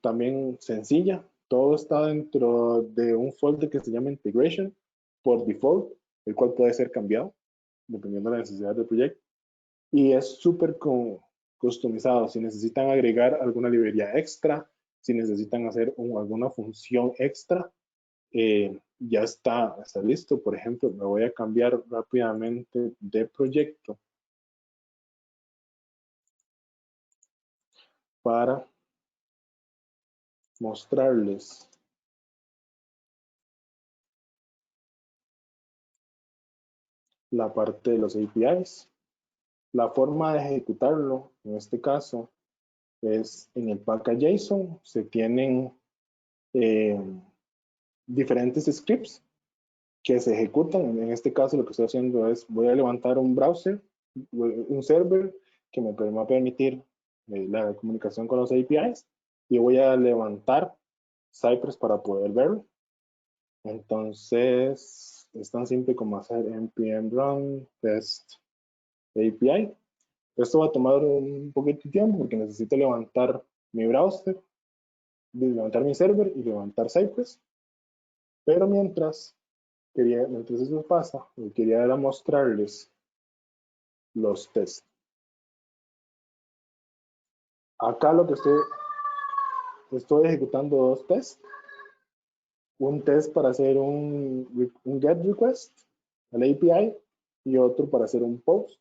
[SPEAKER 2] también sencilla. Todo está dentro de un folder que se llama Integration por default, el cual puede ser cambiado dependiendo de la necesidad del proyecto. Y es súper customizado. Si necesitan agregar alguna librería extra, si necesitan hacer alguna función extra, ya está listo. Por ejemplo, me voy a cambiar rápidamente de proyecto para mostrarles la parte de los APIs. La forma de ejecutarlo, en este caso, es en el package.json. Se tienen diferentes scripts que se ejecutan. En este caso lo que estoy haciendo es, voy a levantar un browser, un server que me va a permitir la comunicación con los APIs y voy a levantar Cypress para poder verlo. Entonces, es tan simple como hacer npm run test API. Esto va a tomar un poquito de tiempo porque necesito levantar mi browser, levantar mi server y levantar Cypress. Pero mientras eso pasa, quería mostrarles los tests. Acá lo que estoy ejecutando dos tests. Un test para hacer un GET request al API y otro para hacer un POST.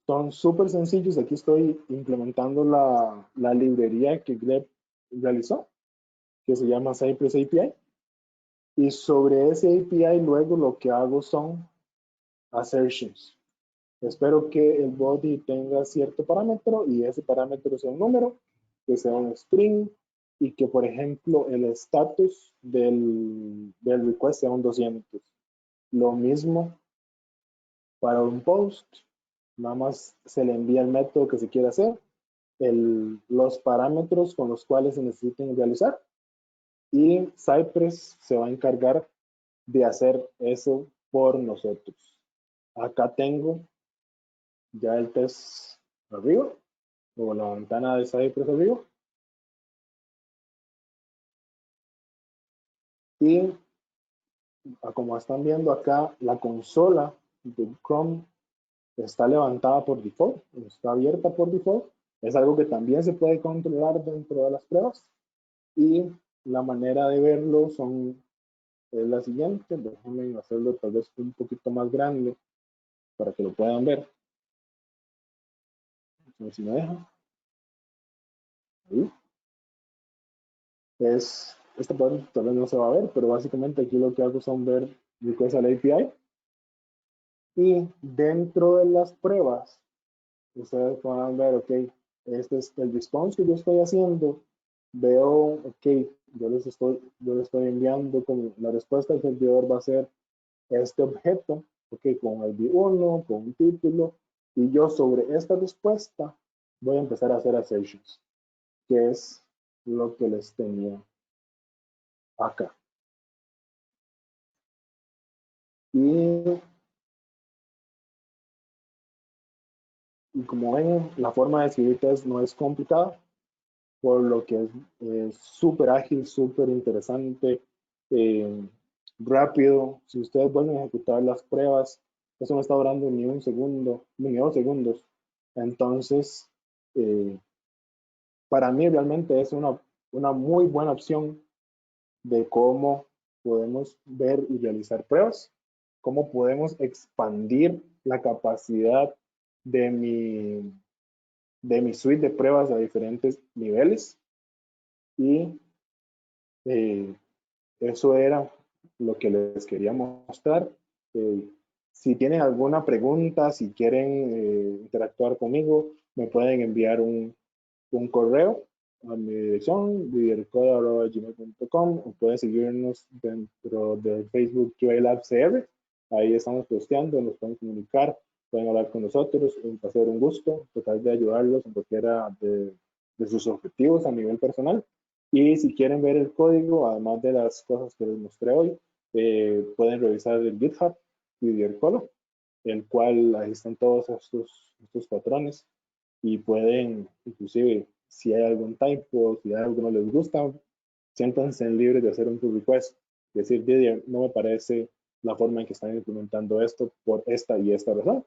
[SPEAKER 2] Son súper sencillos. Aquí estoy implementando la librería que Gleb realizó, que se llama Cypress API. Y sobre ese API luego lo que hago son assertions. Espero que el body tenga cierto parámetro y ese parámetro sea un número, que sea un string y que, por ejemplo, el status del request sea un 200. Lo mismo para un post, nada más se le envía el método que se quiere hacer, los parámetros con los cuales se necesiten realizar y Cypress se va a encargar de hacer eso por nosotros. Acá tengo ya el test arriba, o la ventana de Cypress arriba. Y como están viendo acá, la consola de Chrome está levantada por default, está abierta por default. Es algo que también se puede controlar dentro de las pruebas. Y la manera de verlo es la siguiente. Déjenme hacerlo tal vez un poquito más grande para que lo puedan ver. A ver si me deja. Ahí. Esta parte tal vez no se va a ver, pero básicamente aquí lo que hago son ver request al API. Y dentro de las pruebas, ustedes pueden ver, ok, este es el response que yo estoy haciendo. Veo, ok, yo les estoy enviando como la respuesta del servidor va a ser este objeto, con ID1, con un título, y yo sobre esta respuesta voy a empezar a hacer assertions, que es lo que les tenía acá. Y como ven, la forma de escribir test no es complicada, por lo que es súper ágil, súper interesante, eh, rápido. Si ustedes vuelven a ejecutar las pruebas, eso no está durando ni un segundo, ni 2 segundos. Entonces, para mí realmente es una muy buena opción de cómo podemos ver y realizar pruebas, cómo podemos expandir la capacidad de mi suite de pruebas a diferentes niveles. Y eh, eso era lo que les quería mostrar. Eh, si tienen alguna pregunta, si quieren interactuar conmigo, me pueden enviar un correo a mi dirección, lidercode@gmail.com, o pueden seguirnos dentro de Facebook QA Lab CR. Ahí estamos posteando, nos pueden comunicar, pueden hablar con nosotros. Va a ser un gusto tratar de ayudarlos en cualquiera de sus objetivos a nivel personal. Y si quieren ver el código, además de las cosas que les mostré hoy, pueden revisar el GitHub Lidercolo, el cual ahí están todos estos patrones, y pueden, inclusive, si hay algún typo, si hay algo que no les gusta, siéntanse libres de hacer un pull request, decir, Didier, no me parece la forma en que están implementando esto por esta y esta razón,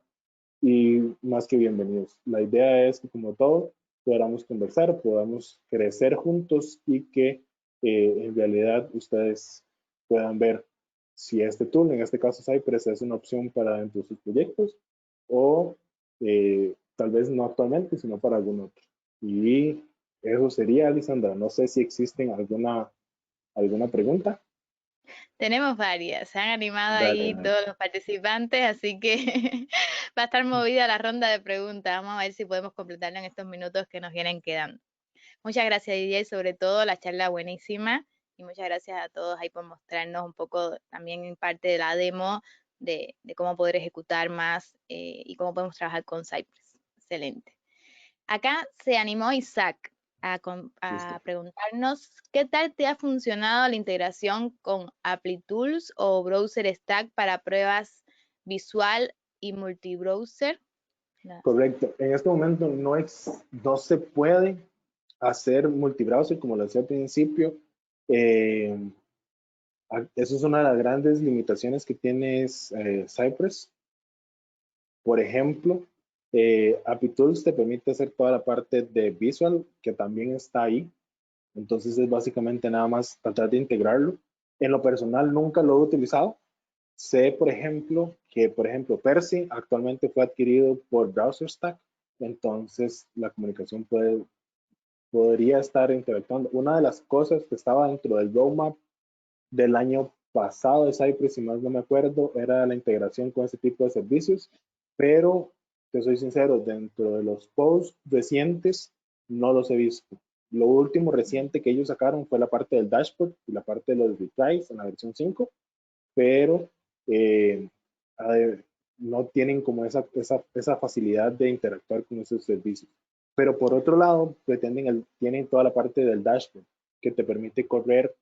[SPEAKER 2] y más que bienvenidos. La idea es que, como todo, podamos conversar, podamos crecer juntos, y que en realidad ustedes puedan ver si este tool, en este caso Cypress, es una opción para dentro de sus proyectos, o tal vez no actualmente, sino para algún otro. Y eso sería, Lisandra. No sé si existen alguna pregunta.
[SPEAKER 1] Tenemos varias, se han animado
[SPEAKER 2] Dale,
[SPEAKER 1] ahí
[SPEAKER 2] dale.
[SPEAKER 1] todos los participantes, así que va a estar movida la ronda de preguntas. Vamos a ver si podemos completarla en estos minutos que nos vienen quedando. Muchas gracias, Didier, sobre todo la charla buenísima, y muchas gracias a todos ahí por mostrarnos un poco también en parte de la demo de cómo poder ejecutar más y cómo podemos trabajar con Cypress. Excelente. Acá se animó Isaac
[SPEAKER 2] Listo.
[SPEAKER 1] a preguntarnos qué tal te ha funcionado la integración con ApplyTools o Browser Stack para pruebas visual y multibrowser.
[SPEAKER 2] Correcto. En este momento no se puede hacer multibrowser como lo hacía al principio. Eh, Eso es una de las grandes limitaciones que tiene Cypress. Por ejemplo, ApplyTools te permite hacer toda la parte de Visual, que también está ahí. Entonces es básicamente nada más tratar de integrarlo. En lo personal nunca lo he utilizado. Sé, por ejemplo, que Percy actualmente fue adquirido por BrowserStack. Entonces la comunicación podría estar interactuando. Una de las cosas que estaba dentro del roadmap del año pasado de Cypress, si más no me acuerdo, era la integración con ese tipo de servicios, pero te soy sincero, dentro de los posts recientes no los he visto. Lo último reciente que ellos sacaron fue la parte del dashboard y la parte de los retries en la versión 5, pero eh, no tienen como esa facilidad de interactuar con esos servicios. Pero por otro lado, tienen toda la parte del dashboard que te permite correr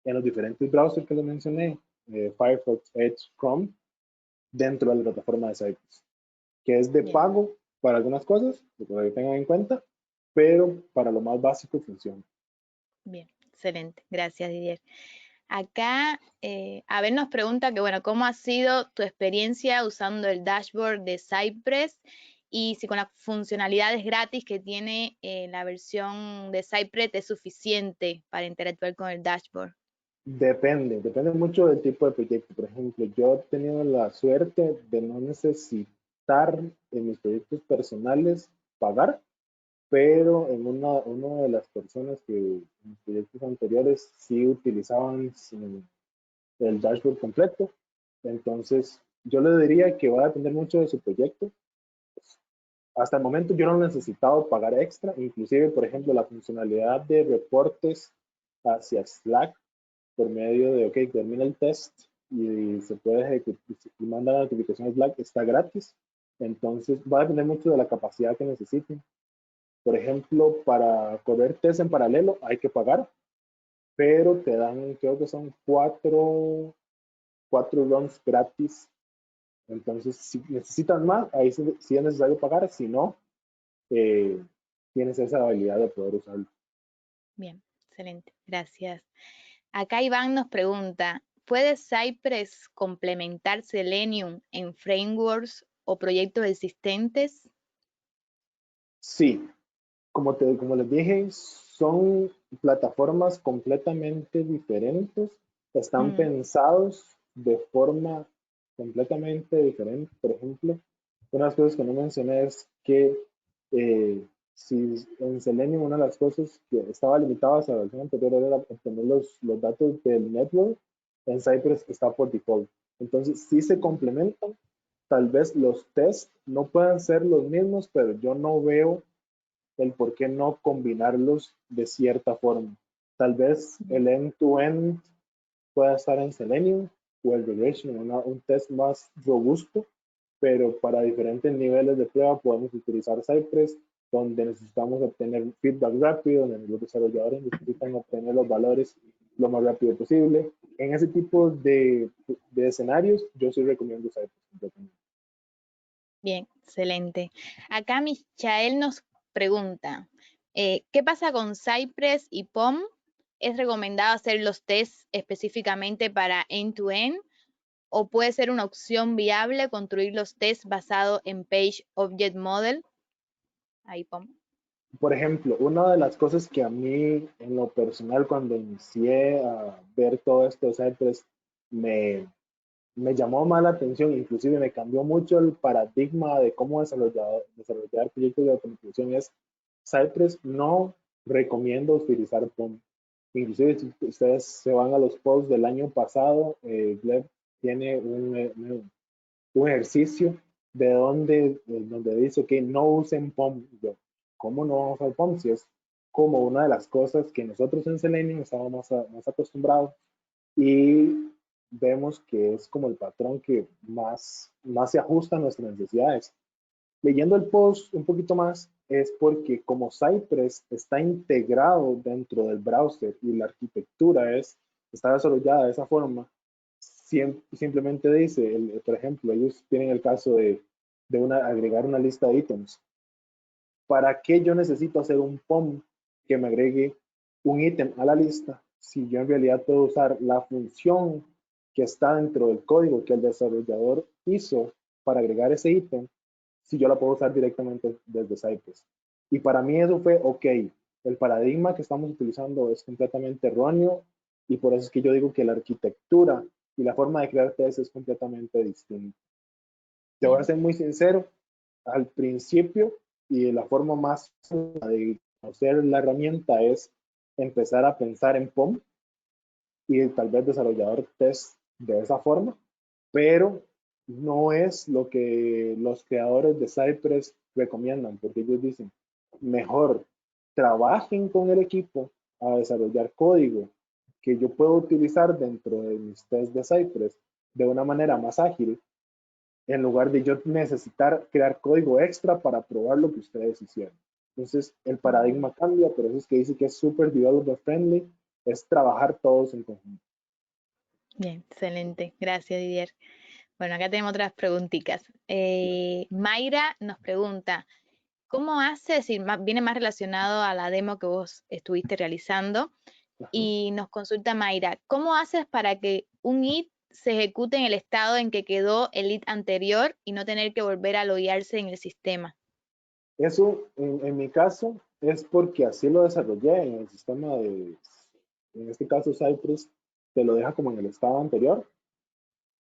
[SPEAKER 2] en los diferentes browsers que les mencioné, Firefox, Edge, Chrome, dentro de la plataforma de Cypress, que es de
[SPEAKER 1] Bien,
[SPEAKER 2] pago para algunas cosas, que tengan en cuenta, pero para lo más básico funciona.
[SPEAKER 1] bien, excelente. Gracias, Didier. Acá, Abel nos pregunta que, bueno, ¿cómo ha sido tu experiencia usando el dashboard de Cypress? Y si con las funcionalidades gratis que tiene la versión de Cypress es suficiente para interactuar con el dashboard.
[SPEAKER 2] Depende mucho del tipo de proyecto. Por ejemplo, yo he tenido la suerte de no necesitar en mis proyectos personales pagar, pero en una de las personas que en mis proyectos anteriores sí utilizaban el dashboard completo. Entonces, yo le diría que va a depender mucho de su proyecto. Hasta el momento yo no he necesitado pagar extra, inclusive, por ejemplo, la funcionalidad de reportes hacia Slack por medio de, ok, termina el test y se puede ejecutar y manda la notificación Slack, está gratis. Entonces va a depender mucho de la capacidad que necesiten. Por ejemplo, para correr test en paralelo hay que pagar, pero te dan, creo que son cuatro runs gratis. Entonces, si necesitan más, ahí sí es necesario pagar, si no, eh, tienes esa habilidad de poder usarlo.
[SPEAKER 1] Bien, excelente, gracias. Acá Iván nos pregunta, ¿puede Cypress complementar Selenium en frameworks o proyectos existentes?
[SPEAKER 2] Sí, como les dije, son plataformas completamente diferentes, están
[SPEAKER 1] Mm,
[SPEAKER 2] pensados de forma completamente diferente. Por ejemplo, una de las cosas que no mencioné es que si en Selenium una de las cosas que estaba limitada a la versión anterior era obtener los datos del network, en Cypress está por default. Entonces, sí se complementan. Tal vez los tests no puedan ser los mismos, pero yo no veo el por qué no combinarlos de cierta forma. Tal vez
[SPEAKER 1] bien,
[SPEAKER 2] el end-to-end pueda estar en Selenium o el regression, un test más robusto, pero para diferentes niveles de prueba podemos utilizar Cypress, donde necesitamos obtener feedback rápido, donde los desarrolladores necesitan obtener los valores lo más rápido posible. En ese tipo de escenarios, yo sí recomiendo Cypress.
[SPEAKER 1] bien, excelente. Acá Michael nos pregunta, ¿qué pasa con Cypress y POM? ¿Es recomendado hacer los tests específicamente para end-to-end? ¿O puede ser una opción viable construir los tests basados en Page Object Model? Ahí, POM.
[SPEAKER 2] Por ejemplo, una de las cosas que a mí en lo personal cuando inicié a ver todo esto de Cypress me, me llamó más la atención, inclusive me cambió mucho el paradigma de cómo desarrollar proyectos de automatización es Cypress no recomiendo utilizar POM. Inclusive si ustedes se van a los posts del año pasado, Gleb tiene un ejercicio donde dice que no usen POM. Yo, ¿cómo no vamos a usar POM? Si es como una de las cosas que nosotros en Selenium estamos más acostumbrados y vemos que es como el patrón que más se ajusta a nuestras necesidades. Leyendo el post un poquito más, es porque como Cypress está integrado dentro del browser y la arquitectura está desarrollada de esa forma, simplemente dice, por ejemplo, ellos tienen el caso de agregar una lista de ítems. ¿Para qué yo necesito hacer un POM que me agregue un ítem a la lista si yo en realidad puedo usar la función que está dentro del código que el desarrollador hizo para agregar ese ítem, si yo la puedo usar directamente desde Cypress? Y para mí eso fue, ok, el paradigma que estamos utilizando es completamente erróneo y por eso es que yo digo que la arquitectura y la forma de crear tests es completamente distinta. Te voy a
[SPEAKER 1] Bien,
[SPEAKER 2] ser muy sincero, al principio y la forma más de conocer la herramienta es empezar a pensar en POM y tal vez desarrollador test de esa forma, pero no es lo que los creadores de Cypress recomiendan, porque ellos dicen, mejor trabajen con el equipo a desarrollar código que yo puedo utilizar dentro de mis tests de Cypress de una manera más ágil, en lugar de yo necesitar crear código extra para probar lo que ustedes hicieron. Entonces, el paradigma cambia, pero eso es que dice que es super developer friendly, es trabajar todos en conjunto.
[SPEAKER 1] bien, excelente. Gracias, Didier. Bueno, acá tenemos otras preguntitas. Mayra nos pregunta, ¿cómo haces? Y viene más relacionado a la demo que vos estuviste realizando.
[SPEAKER 2] Ajá.
[SPEAKER 1] Y nos consulta Mayra, ¿cómo haces para que un IT se ejecute en el estado en que quedó el IT anterior y no tener que volver a loguearse en el sistema?
[SPEAKER 2] Eso, en mi caso, es porque así lo desarrollé en el sistema en este caso Cypress, te lo deja como en el estado anterior.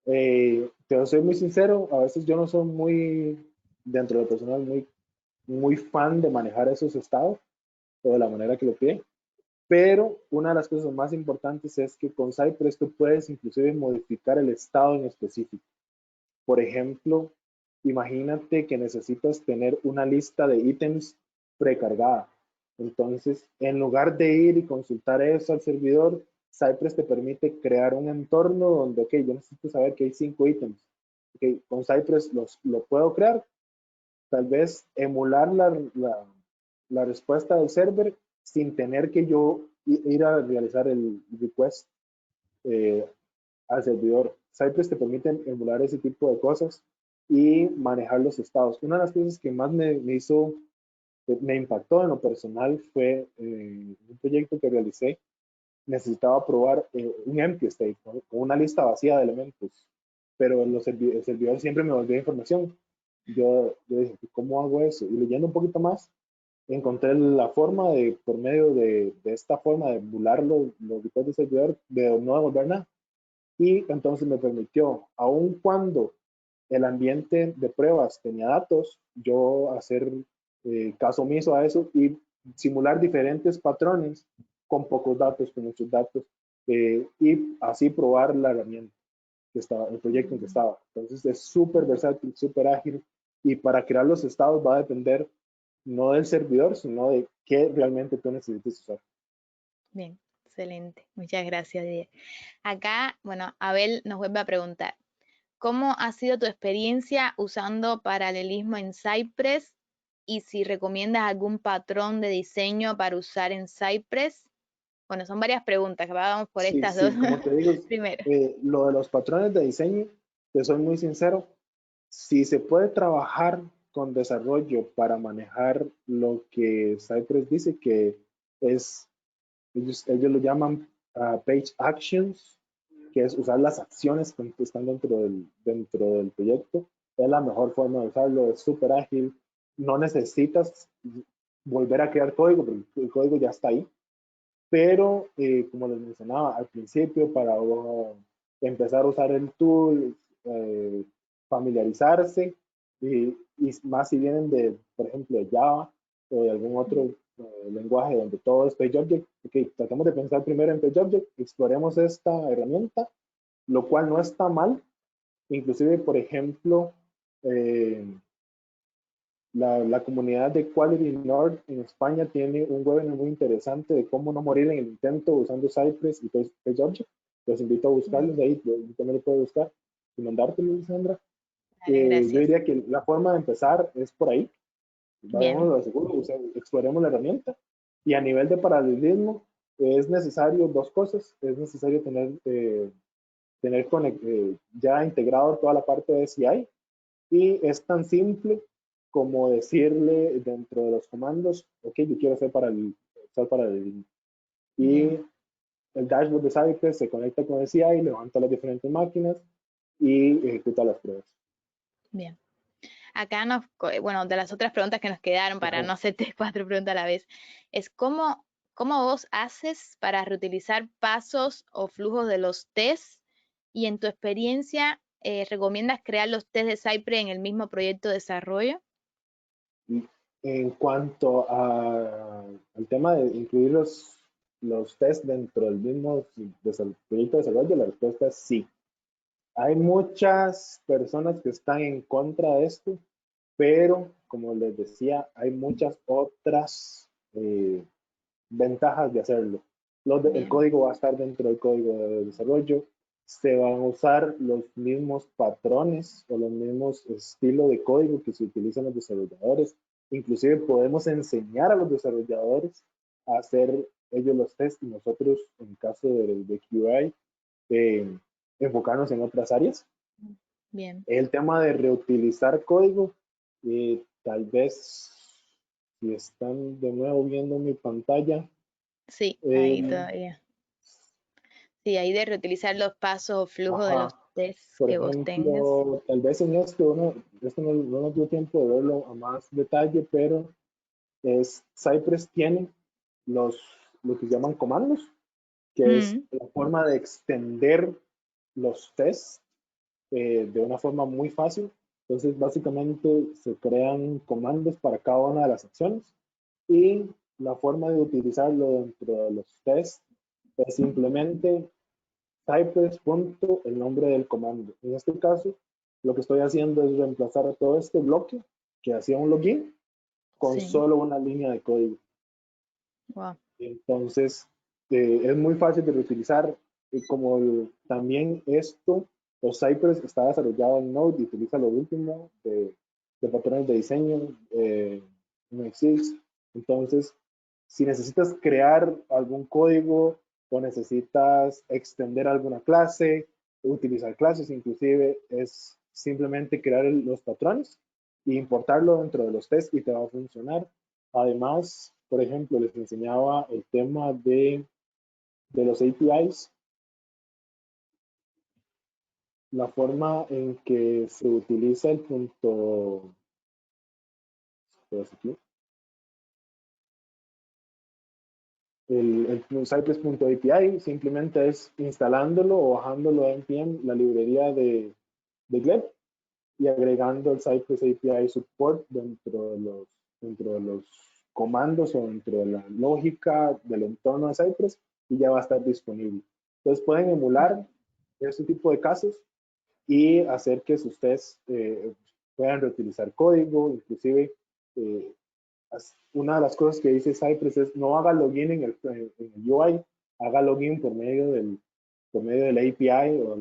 [SPEAKER 2] Te soy muy sincero, a veces yo no soy dentro del personal, muy fan de manejar esos estados o de la manera que lo pide. Pero una de las cosas más importantes es que con Cypress tú puedes inclusive modificar el estado en específico. Por ejemplo, imagínate que necesitas tener una lista de ítems precargada. Entonces, en lugar de ir y consultar eso al servidor, Cypress te permite crear un entorno donde, ok, yo necesito saber que hay 5 ítems. Ok, con Cypress lo puedo crear, tal vez emular la respuesta del server sin tener que yo ir a realizar el request eh, al servidor. Cypress te permite emular ese tipo de cosas y manejar los estados. Una de las cosas que más me impactó en lo personal fue un proyecto que realicé. Necesitaba probar un empty state, ¿no? Con una lista vacía de elementos, pero el servidor siempre me volvía información. Yo dije, ¿cómo hago eso? Y leyendo un poquito más, encontré la forma de, por medio de esta forma de emular los requests del servidor, de no devolver nada. Y entonces me permitió, aun cuando el ambiente de pruebas tenía datos, yo hacer caso omiso a eso y simular diferentes patrones con pocos datos, con muchos datos, y así probar la herramienta que estaba, el proyecto en que estaba. Entonces es súper versátil, súper ágil, y para crear los estados va a depender no del servidor, sino de qué realmente tú necesites usar.
[SPEAKER 1] Bien, excelente. Muchas gracias, Didier. Acá, bueno, Abel nos vuelve a preguntar, ¿cómo ha sido tu experiencia usando paralelismo en Cypress? Y si recomiendas algún patrón de diseño para usar en Cypress. Bueno, son varias preguntas, que vamos por
[SPEAKER 2] Sí,
[SPEAKER 1] estas dos
[SPEAKER 2] sí, como te digo,
[SPEAKER 1] primero.
[SPEAKER 2] lo de los patrones de diseño, te soy muy sincero, si se puede trabajar con desarrollo para manejar lo que Cypress dice que es, ellos lo llaman page actions, que es usar las acciones que están dentro del proyecto, es la mejor forma de usarlo, es súper ágil, no necesitas volver a crear código, porque el código ya está ahí, pero como les mencionaba al principio, para empezar a usar el tool, familiarizarse, y más si vienen de, por ejemplo, de Java o de algún otro lenguaje donde todo es PageObject, ok, tratamos de pensar primero en PageObject, exploremos esta herramienta, lo cual no está mal, inclusive, por ejemplo, eh, la comunidad de Quality Nord en España tiene un webinar muy interesante de cómo no morir en el intento usando Cypress y PageObject. Los invito a buscarlos ahí, yo también lo puedo buscar y mandártelo, Sandra.
[SPEAKER 1] Vale,
[SPEAKER 2] Yo
[SPEAKER 1] gracias.
[SPEAKER 2] diría que la forma de empezar es por ahí. Vayamos
[SPEAKER 1] Bien,
[SPEAKER 2] a lo seguro, exploremos la herramienta. Y a nivel de paralelismo, es necesario dos cosas. Es necesario tener ya integrado toda la parte de CI, y es tan simple como decirle dentro de los comandos, ok, yo quiero usar paralelismo. Y
[SPEAKER 1] bien,
[SPEAKER 2] el dashboard de Cypress se conecta con el CI, levanta las diferentes máquinas y ejecuta las pruebas.
[SPEAKER 1] bien. Acá bueno, de las otras preguntas que nos quedaron para
[SPEAKER 2] Ajá.
[SPEAKER 1] no hacerte cuatro preguntas a la vez, es cómo vos haces para reutilizar pasos o flujos de los tests y en tu experiencia, ¿recomiendas crear los tests de Cypress en el mismo proyecto de desarrollo?
[SPEAKER 2] Y en cuanto al tema de incluir los tests dentro del mismo proyecto de desarrollo, la respuesta es sí. Hay muchas personas que están en contra de esto, pero como les decía, hay muchas otras ventajas de hacerlo. El
[SPEAKER 1] Bien,
[SPEAKER 2] código va a estar dentro del código de desarrollo, se van a usar los mismos patrones o los mismos estilos de código que se utilizan los desarrolladores. Inclusive podemos enseñar a los desarrolladores a hacer ellos los tests y nosotros, en caso de QI, enfocarnos en otras áreas.
[SPEAKER 1] bien.
[SPEAKER 2] El tema de reutilizar código, tal vez si están de nuevo viendo mi pantalla,
[SPEAKER 1] Sí, ahí
[SPEAKER 2] eh,
[SPEAKER 1] todavía. Sí, ahí de reutilizar los pasos o flujos de los
[SPEAKER 2] ajá,
[SPEAKER 1] tests
[SPEAKER 2] por
[SPEAKER 1] que vos tengas.
[SPEAKER 2] ejemplo, tal vez en esto no nos dio tiempo de verlo a más detalle, pero Cypress tiene los, lo que llaman comandos, que es
[SPEAKER 1] Mm,
[SPEAKER 2] la forma de extender los tests de una forma muy fácil. Entonces, básicamente se crean comandos para cada una de las acciones, y la forma de utilizarlo dentro de los tests es simplemente Cypress punto el nombre del comando. En este caso, lo que estoy haciendo es reemplazar a todo este bloque que hacía un login con
[SPEAKER 1] sí,
[SPEAKER 2] solo una línea de código.
[SPEAKER 1] wow.
[SPEAKER 2] Entonces, es muy fácil de reutilizar. También esto, los Cypress está desarrollado en Node y utiliza lo último de patrones de diseño, NX6. Entonces, si necesitas crear algún código o necesitas extender alguna clase, utilizar clases inclusive, es simplemente crear los patrones e importarlo dentro de los tests y te va a funcionar. Además, por ejemplo, les enseñaba el tema de los APIs, la forma en que se utiliza el punto, el Cypress.api, simplemente es instalándolo o bajándolo de npm, la librería de Gleb, y agregando el Cypress API support dentro de los comandos o dentro de la lógica del entorno de Cypress, y ya va a estar disponible. Entonces pueden emular este tipo de casos y hacer que sus tests puedan reutilizar código, inclusive una de las cosas que dice Cypress es no haga login en el UI, haga login por medio del API o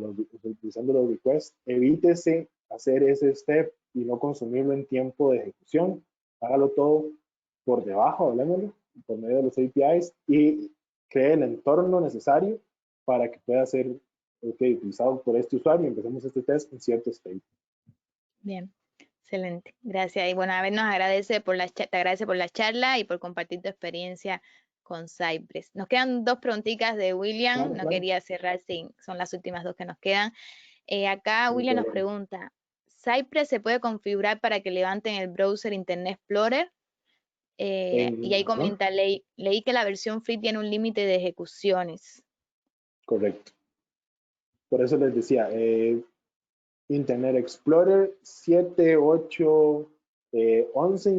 [SPEAKER 2] utilizando los requests. Evítese hacer ese step y no consumirlo en tiempo de ejecución. Hágalo todo por debajo, hablemoslo, por medio de los APIs, y cree el entorno necesario para que pueda ser utilizado por este usuario. Empecemos este test en cierto state.
[SPEAKER 1] Bien, excelente, gracias. Y bueno, a ver, te agradece por la charla y por compartir tu experiencia con Cypress. Nos quedan dos preguntitas de William,
[SPEAKER 2] Claro,
[SPEAKER 1] no
[SPEAKER 2] claro.
[SPEAKER 1] quería cerrar, son las últimas dos que nos quedan. Acá
[SPEAKER 2] Sin
[SPEAKER 1] William nos
[SPEAKER 2] problema.
[SPEAKER 1] pregunta, ¿Cypress se puede configurar para que levanten el browser Internet Explorer? Y ahí
[SPEAKER 2] Ajá,
[SPEAKER 1] comenta, leí que la versión free tiene un límite de ejecuciones.
[SPEAKER 2] correcto. Por eso les decía, Internet Explorer 7, 8, 11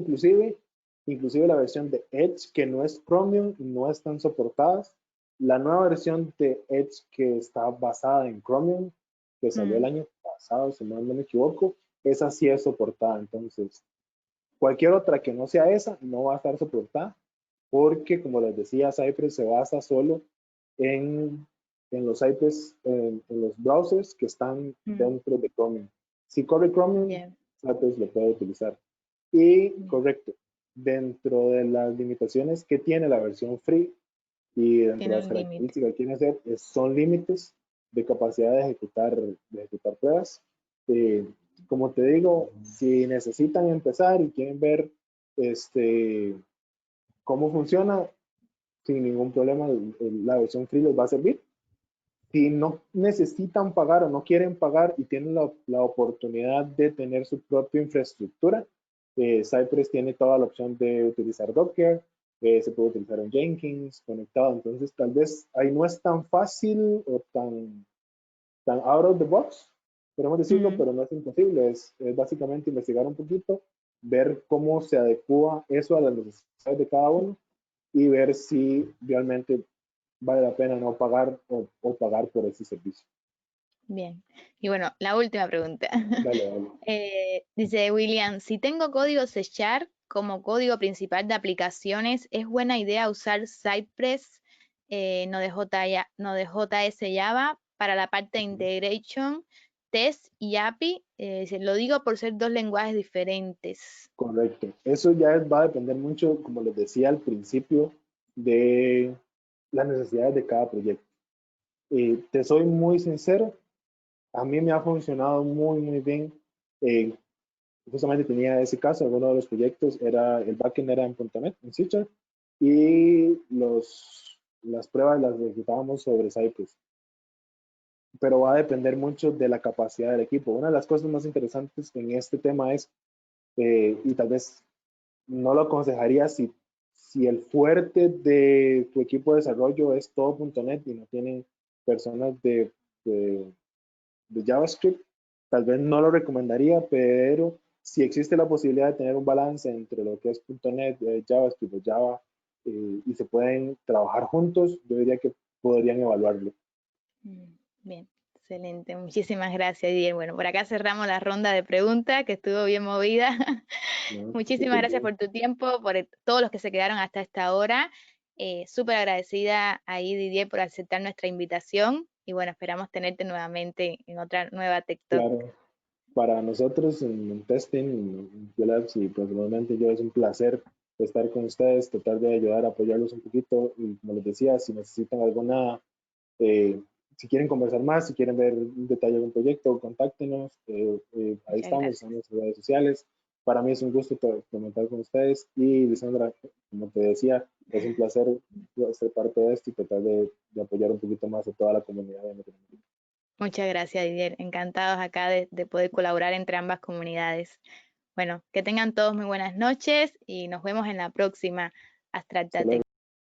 [SPEAKER 2] inclusive la versión de Edge que no es Chromium, no están soportadas. La nueva versión de Edge que está basada en Chromium, que salió el año pasado, si no me equivoco, esa sí es soportada. Entonces, cualquier otra que no sea esa no va a estar soportada porque, como les decía, Cypress se basa solo en los Cypress, en los browsers que están dentro de Chromium. Si corre Chromium,
[SPEAKER 1] Bien.
[SPEAKER 2] Cypress lo puede utilizar. Y correcto, dentro de las limitaciones que tiene la versión free y dentro de
[SPEAKER 1] Tiene
[SPEAKER 2] las
[SPEAKER 1] un límite.
[SPEAKER 2] características que tiene hacer, son límites de capacidad de ejecutar pruebas. Como te digo, si necesitan empezar y quieren ver cómo funciona, sin ningún problema, la versión free les va a servir. Si no necesitan pagar o no quieren pagar y tienen la oportunidad de tener su propia infraestructura, Cypress tiene toda la opción de utilizar Docker, se puede utilizar en Jenkins conectado, entonces tal vez ahí no es tan fácil o tan out of the box, podemos decirlo, pero no es imposible, es básicamente investigar un poquito, ver cómo se adecua eso a las necesidades de cada uno y ver si realmente vale la pena no pagar o pagar por ese servicio.
[SPEAKER 1] Bien. Y bueno, la última pregunta.
[SPEAKER 2] Dale, dale.
[SPEAKER 1] Dice William, si tengo código C# como código principal de aplicaciones, ¿es buena idea usar Cypress no de JS Java para la parte de integration, test y API? Lo digo por ser dos lenguajes diferentes.
[SPEAKER 2] Correcto. Eso ya va a depender mucho, como les decía al principio, de las necesidades de cada proyecto. Te soy muy sincero, a mí me ha funcionado muy bien. Justamente tenía ese caso, alguno de los proyectos el backend era en .NET, en C#, y las pruebas las ejecutábamos sobre Cypress. Pero va a depender mucho de la capacidad del equipo. Una de las cosas más interesantes en este tema es, y tal vez no lo aconsejaría si el fuerte de tu equipo de desarrollo es todo .NET y no tienen personas de JavaScript, tal vez no lo recomendaría, pero si existe la posibilidad de tener un balance entre lo que es .NET, JavaScript o Java, y se pueden trabajar juntos, yo diría que podrían evaluarlo.
[SPEAKER 1] Bien, excelente. Muchísimas gracias, Didier. Bueno, por acá cerramos la ronda de preguntas, que estuvo bien movida.
[SPEAKER 2] ¿No?
[SPEAKER 1] Muchísimas
[SPEAKER 2] Súper
[SPEAKER 1] gracias
[SPEAKER 2] bien.
[SPEAKER 1] por tu tiempo, todos los que se quedaron hasta esta hora. Súper agradecida ahí, Didier, por aceptar nuestra invitación y bueno, esperamos tenerte nuevamente en otra nueva TikTok.
[SPEAKER 2] Claro, para nosotros en Testing, en QLabs y personalmente yo es un placer estar con ustedes, tratar de ayudar, apoyarlos un poquito y como les decía, si necesitan alguna, si quieren conversar más, si quieren ver un detalle de un proyecto, contáctenos, ahí
[SPEAKER 1] Muchas
[SPEAKER 2] estamos
[SPEAKER 1] gracias.
[SPEAKER 2] en nuestras redes sociales. Para mí es un gusto comentar con ustedes y Lisandra, como te decía, es un placer ser parte de esto y tratar de apoyar un poquito más a toda la comunidad de Latinoamérica.
[SPEAKER 1] Muchas gracias, Didier. Encantados acá de poder colaborar entre ambas comunidades. Bueno, que tengan todos muy buenas noches y nos vemos en la próxima
[SPEAKER 2] Hasta
[SPEAKER 1] Astractate.
[SPEAKER 2] luego.